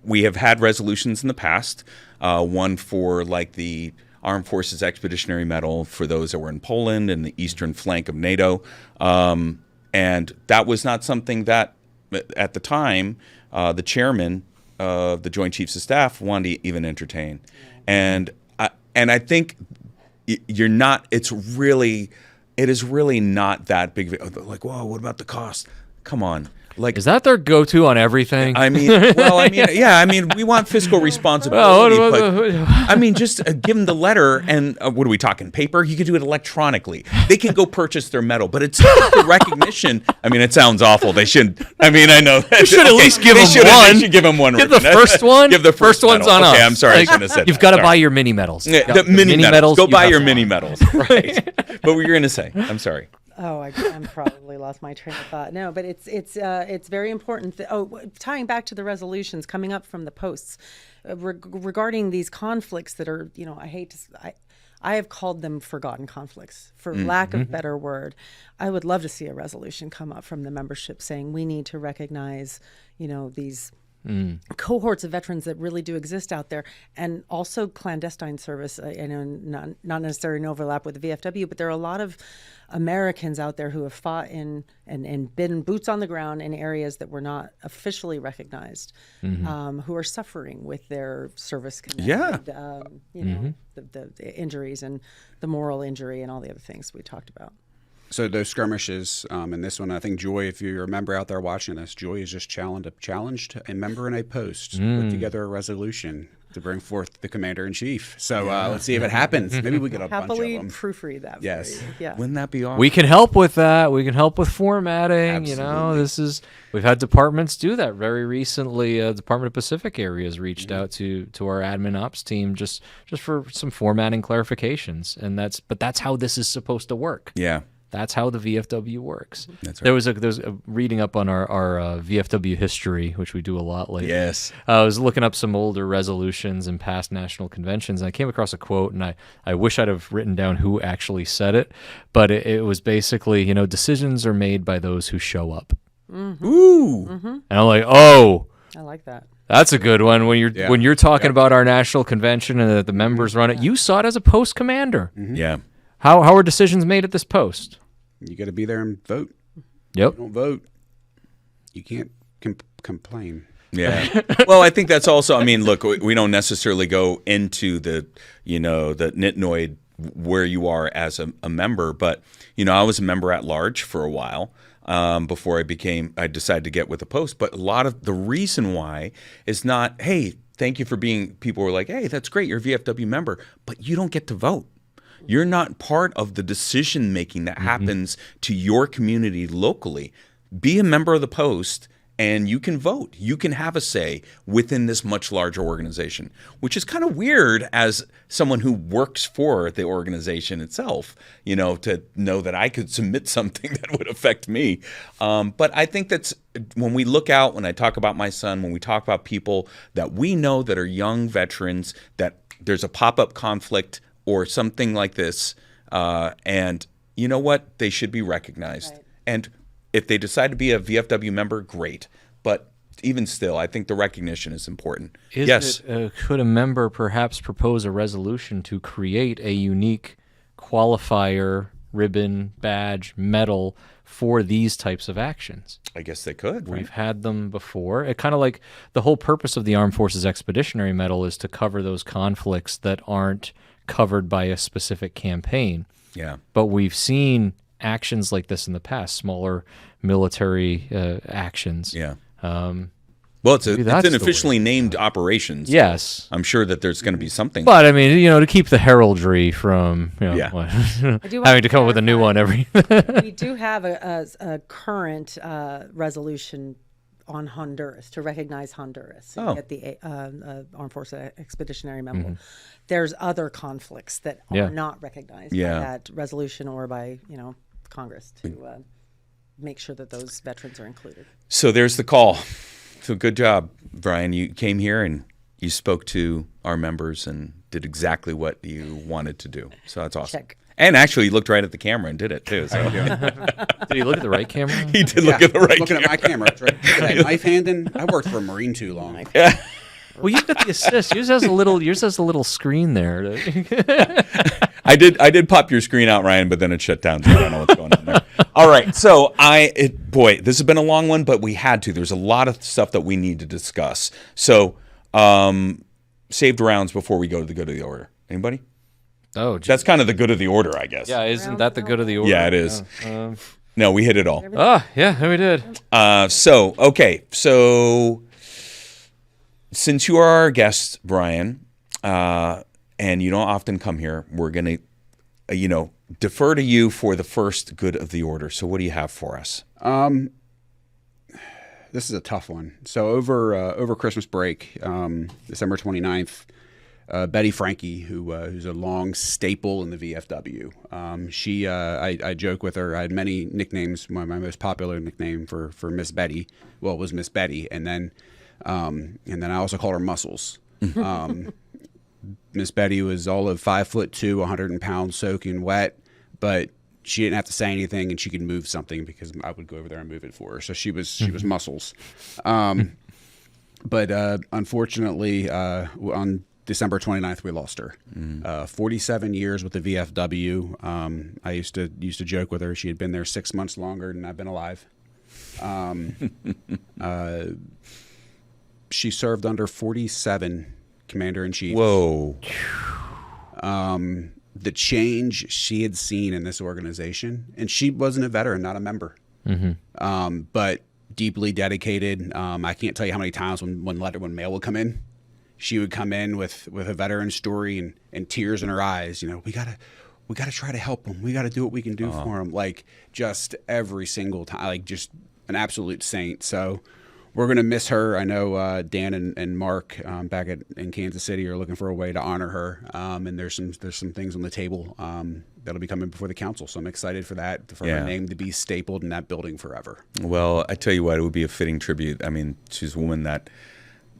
we have had resolutions in the past, one for like the Armed Forces Expeditionary Medal for those that were in Poland and the eastern flank of NATO. And that was not something that, at the time, the chairman of the Joint Chiefs of Staff wanted to even entertain. And I think it is really not that big. Like, whoa, what about the cost? Come on. Like, is that their go-to on everything? We want fiscal responsibility, but just give them the letter, and what are we talking, paper? You could do it electronically. They can go purchase their medal, but it's the recognition. It sounds awful. They shouldn't. I know that. You should at least give them one. They should give them one. Give the first one. Give the first one's on us. Okay, I'm sorry. I shouldn't have said You've got to buy your mini medals. The mini medals. Go buy your mini medals. Right. But what were you going to say? I'm sorry. Oh, I'm probably lost my train of thought. No, but it's very important. Tying back to the resolutions coming up from the posts regarding these conflicts that are, I have called them forgotten conflicts, for lack of better word. I would love to see a resolution come up from the membership saying we need to recognize, these cohorts of veterans that really do exist out there, and also clandestine service. Not necessarily an overlap with the VFW, but there are a lot of Americans out there who have fought in and been boots on the ground in areas that were not officially recognized, who are suffering with their service connected, the injuries and the moral injury and all the other things we talked about. So those skirmishes, and this one, I think Joy, if you're a member out there watching this, Joy has just challenged a member in a post to put together a resolution to bring forth the commander-in-chief. So let's see if it happens. Maybe we get a bunch of them. Happily proofread that. Yes. For you. Yeah. Wouldn't that be awesome? We can help with that. We can help with formatting. Absolutely. We've had departments do that very recently. Department of Pacific Areas reached out to our admin ops team just for some formatting clarifications, and that's how this is supposed to work. Yeah. That's how the VFW works. That's right. There was a reading up on our VFW history, which we do a lot lately. Yes. I was looking up some older resolutions and past national conventions, and I came across a quote, and I wish I'd have written down who actually said it, but it was basically, decisions are made by those who show up. Ooh. And I'm like, oh. I like that. That's a good one. When you're talking about our national convention and the members run it, you saw it as a post commander. Yeah. How are decisions made at this post? You got to be there and vote. Yep. If you don't vote, you can't complain. Yeah. Well, I think that's also, look, we don't necessarily go into the nitnoid where you are as a member, but, I was a member at large for a while before I decided to get with the post. But a lot of the reason why is not, hey, thank you for being, people were like, hey, that's great, you're a VFW member, but you don't get to vote. You're not part of the decision making that happens to your community locally. Be a member of the post and you can vote. You can have a say within this much larger organization, which is kind of weird as someone who works for the organization itself, to know that I could submit something that would affect me. But I think that's when we look out, when I talk about my son, when we talk about people that we know that are young veterans, that there's a pop-up conflict or something like this, and you know what? They should be recognized. Right. And if they decide to be a VFW member, great. But even still, I think the recognition is important. Yes. Could a member perhaps propose a resolution to create a unique qualifier, ribbon, badge, medal for these types of actions? I guess they could. Right? We've had them before. It kind of like the whole purpose of the Armed Forces Expeditionary Medal is to cover those conflicts that aren't covered by a specific campaign. Yeah. But we've seen actions like this in the past, smaller military actions. Yeah. Well, it's an officially named operations. Yes. I'm sure that there's going to be something. But I mean, to keep the heraldry from having to come up with a new one every. We do have a current resolution on Honduras to recognize Honduras at the Armed Forces Expeditionary Medal. Mm-hmm. There's other conflicts that are not recognized by that resolution or by Congress to make sure that those veterans are included. So there's the call. So good job, Brian. You came here and you spoke to our members and did exactly what you wanted to do. So that's awesome. Check. And actually, he looked right at the camera and did it too. So. Did he look at the right camera? He did look at the right looking camera. At my camera. Right. Look at that knife handing. I worked for a Marine too long. Yeah. Well, you've got the assist. Yours has a little screen there. I did pop your screen out, Ryan, but then it shut down. So I don't know what's going on there. All right. So boy, this has been a long one, but we had to. There's a lot of stuff that we need to discuss. So, saved rounds before we go to the good of the order. Anybody? Oh, geez. That's kind of the good of the order, I guess. Yeah, isn't that the good of the order? Yeah, it is. No, we hit it all. Yeah, we did. So since you are our guest, Brian, and you don't often come here, we're going to, defer to you for the first good of the order. So what do you have for us? This is a tough one. So over Christmas break, December 29th, Betty Frankie, who's a long staple in the VFW. I joke with her. I had many nicknames. My most popular nickname for Miss Betty, was Miss Betty, and then I also called her Muscles. Miss Betty was all of 5'2", 100 pounds, soaking wet, but she didn't have to say anything, and she could move something because I would go over there and move it for her. So she was Muscles. But unfortunately, on December 29th, we lost her. 47 years with the VFW. I used to joke with her. She had been there 6 months longer than I've been alive. She served under 47 commander-in-chiefs. Whoa. The change she had seen in this organization, and she wasn't a veteran, not a member, but deeply dedicated. I can't tell you how many times when mail would come in, she would come in with a veteran story and tears in her eyes. We gotta try to help them. We gotta do what we can do for them. Like just every single time, like just an absolute saint. So we're going to miss her. I know Dan and Mark back in Kansas City are looking for a way to honor her, and there's some things on the table that'll be coming before the council. So I'm excited for that, for her name to be stapled in that building forever. Well, I tell you what, it would be a fitting tribute. I mean, she's a woman that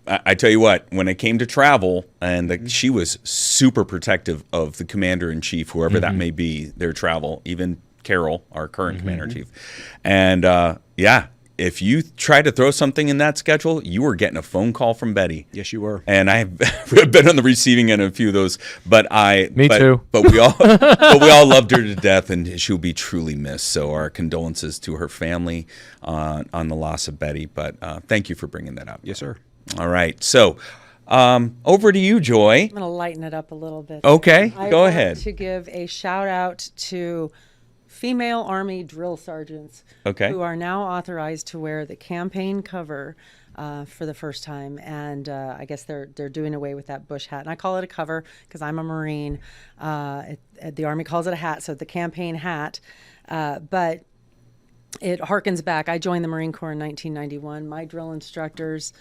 I tell you what, when it came to travel, and she was super protective of the commander-in-chief, whoever that may be, their travel, even Carol, our current commander-in-chief. And if you tried to throw something in that schedule, you were getting a phone call from Betty. Yes, you were. And I've been on the receiving end of a few of those. Me too. But we all loved her to death, and she'll be truly missed. So our condolences to her family on the loss of Betty. But thank you for bringing that up. Yes, sir. All right. So over to you, Joy. I'm going to lighten it up a little bit. Okay, go I ahead. want to give a shout out to female Army drill sergeants who are now authorized to wear the campaign cover for the first time. And I guess they're doing away with that bush hat. And I call it a cover because I'm a Marine. The Army calls it a hat, so the campaign hat. But it harkens back. I joined the Marine Corps in 1991. My drill instructors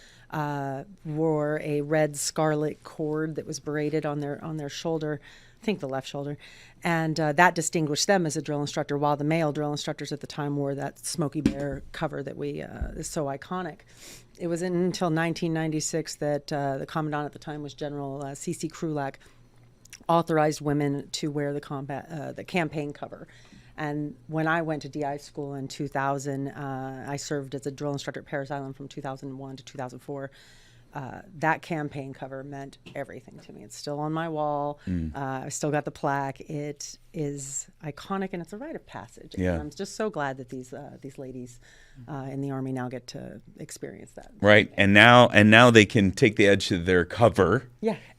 wore a red scarlet cord that was braided on their shoulder, I think the left shoulder, and that distinguished them as a drill instructor, while the male drill instructors at the time wore that Smokey Bear cover that is so iconic. It was until 1996 that the commandant at the time was General C.C. Krulak, authorized women to wear the campaign cover. And when I went to DI school in 2000, I served as a drill instructor at Parris Island from 2001 to 2004. That campaign cover meant everything to me. It's still on my wall. I still got the plaque. It is iconic, and it's a rite of passage. Yeah. And I'm just so glad that these ladies in the Army now get to experience that. Right. And now they can take the edge of their cover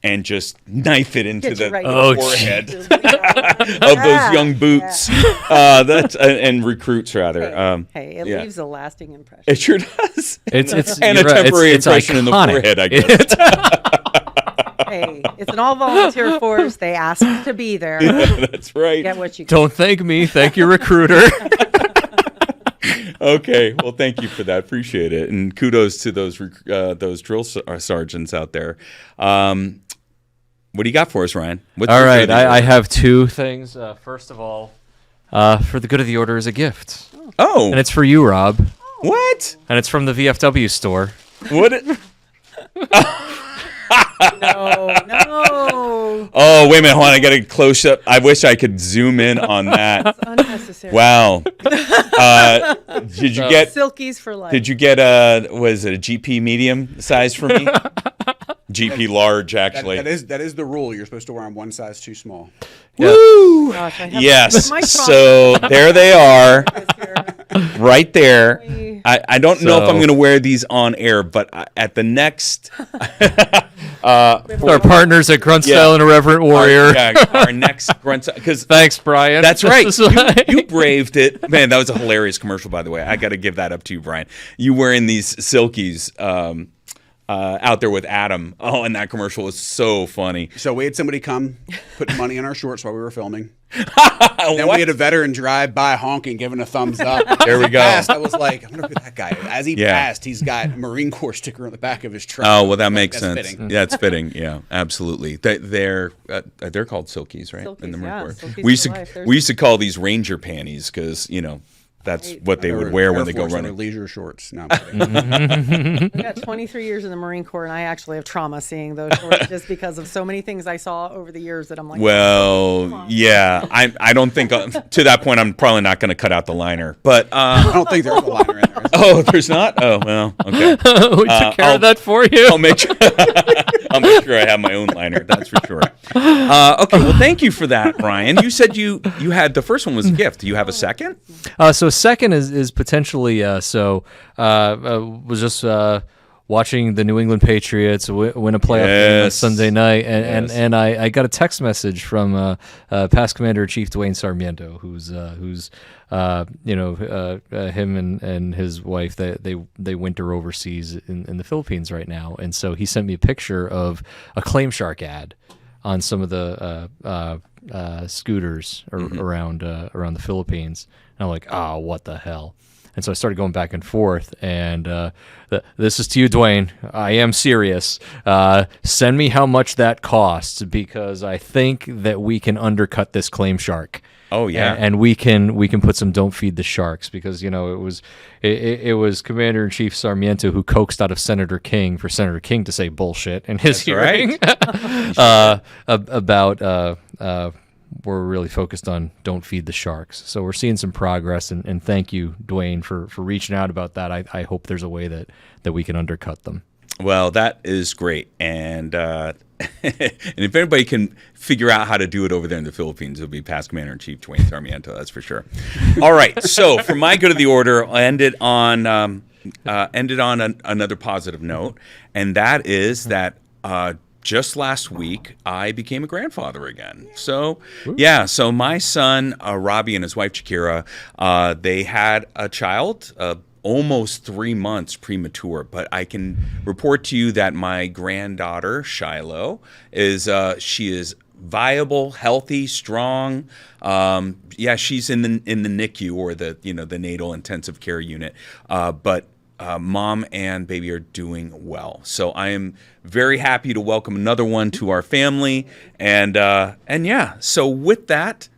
and just knife it into the forehead of those young boots. And recruits, rather. It leaves a lasting impression. It sure does. It's and a temporary impression in the forehead, I guess. Hey, it's an all-volunteer force. They asked to be there. Yeah, that's right. Get what you get. Don't thank me. Thank your recruiter. Okay, well, thank you for that. Appreciate it, and kudos to those drill sergeants out there. What do you got for us, Ryan? All right, I have two things. First of all, for the good of the order is a gift. Oh, and it's for you, Rob. What? And it's from the VFW store. What? No. Oh, wait a minute. Hold on. I got a close up. I wish I could zoom in on that. It's unnecessary. Wow. Did you get Silkies for life? Did you get was it a GP medium size for me? GP large, actually. That is the rule. You're supposed to wear them one size too small. Woo! Gosh, Yes. So there they are, right there. I don't know if I'm going to wear these on air, but at the next... our partners at Grunt Style and Irreverent Warrior. Our next Grunt Style. Thanks, Brian. That's right. You braved it. Man, that was a hilarious commercial, by the way. I got to give that up to you, Brian. You wearing these silkies out there with Adam. Oh, and that commercial was so funny. So we had somebody come, put money in our shorts while we were filming. Then we had a veteran drive by honking, giving a thumbs up. There we go. I was like, I'm going to put that guy. As he passed, he's got a Marine Corps sticker on the back of his truck. Oh, well, that makes That's sense. fitting. Yeah, it's fitting. Yeah, absolutely. They're called silkies, right? Silkies, in the Marine Corps. Silkies We used to call these Ranger panties because that's what they would wear when they go running. Leisure shorts. No, I'm I got 23 years in the Marine Corps, and I actually have trauma seeing those shorts just because of so many things I saw over the years that I'm like, well, yeah, I don't think to that point I'm probably not going to cut out the liner, but I don't think there's a liner in there. Oh, there's not? Oh, well, okay. We took care of that for you. I'll make sure I have my own liner. That's for sure. Okay, well, thank you for that, Brian. You said you had the first one was a gift. Do you have a second? So second is potentially was just watching the New England Patriots win a playoff game on Sunday night, and I got a text message from past Commander-in-Chief Dwayne Sarmiento, who's him and his wife they winter overseas in the Philippines right now, and so he sent me a picture of a Claim Shark ad on some of the scooters around the Philippines. And I'm like, oh, what the hell? And so I started going back and forth, and this is to you, Dwayne. I am serious. Send me how much that costs, because I think that we can undercut this Claim Shark. Oh yeah, and we can put some "Don't Feed the Sharks," because it was Commander-in-Chief Sarmiento who coaxed out of Senator King for Senator King to say bullshit in his hearing about. We're really focused on "Don't Feed the Sharks," so we're seeing some progress. And thank you, Dwayne, for reaching out about that. I hope there's a way that we can undercut them. Well, that is great, and and if anybody can figure out how to do it over there in the Philippines, it'll be past Commander-in-Chief Dwayne Sarmiento. That's for sure. All right, so for my good of the order, I ended on another positive note, and that is that. Just last week, I became a grandfather again. So, so my son, Robbie, and his wife, Shakira, they had a child, almost 3 months premature. But I can report to you that my granddaughter, Shiloh, she is viable, healthy, strong. She's in the NICU, or the natal intensive care unit. But mom and baby are doing well. So I am very happy to welcome another one to our family. And so with that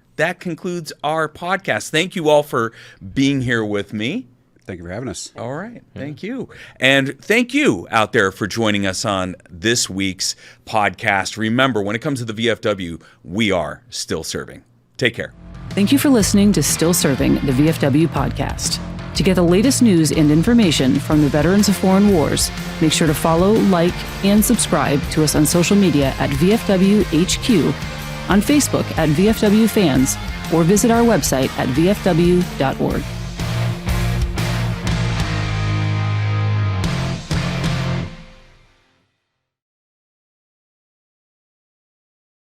concludes our podcast. Thank you all for being here with me. Thank you for having us. All right. Thank you. And thank you out there for joining us on this week's podcast. Remember, when it comes to the VFW, we are still serving. Take care. Thank you for listening to Still Serving, the VFW podcast. To get the latest news and information from the veterans of foreign wars, make sure to follow, like, and subscribe to us on social media at VFW HQ, on Facebook at VFW Fans, or visit our website at vfw.org.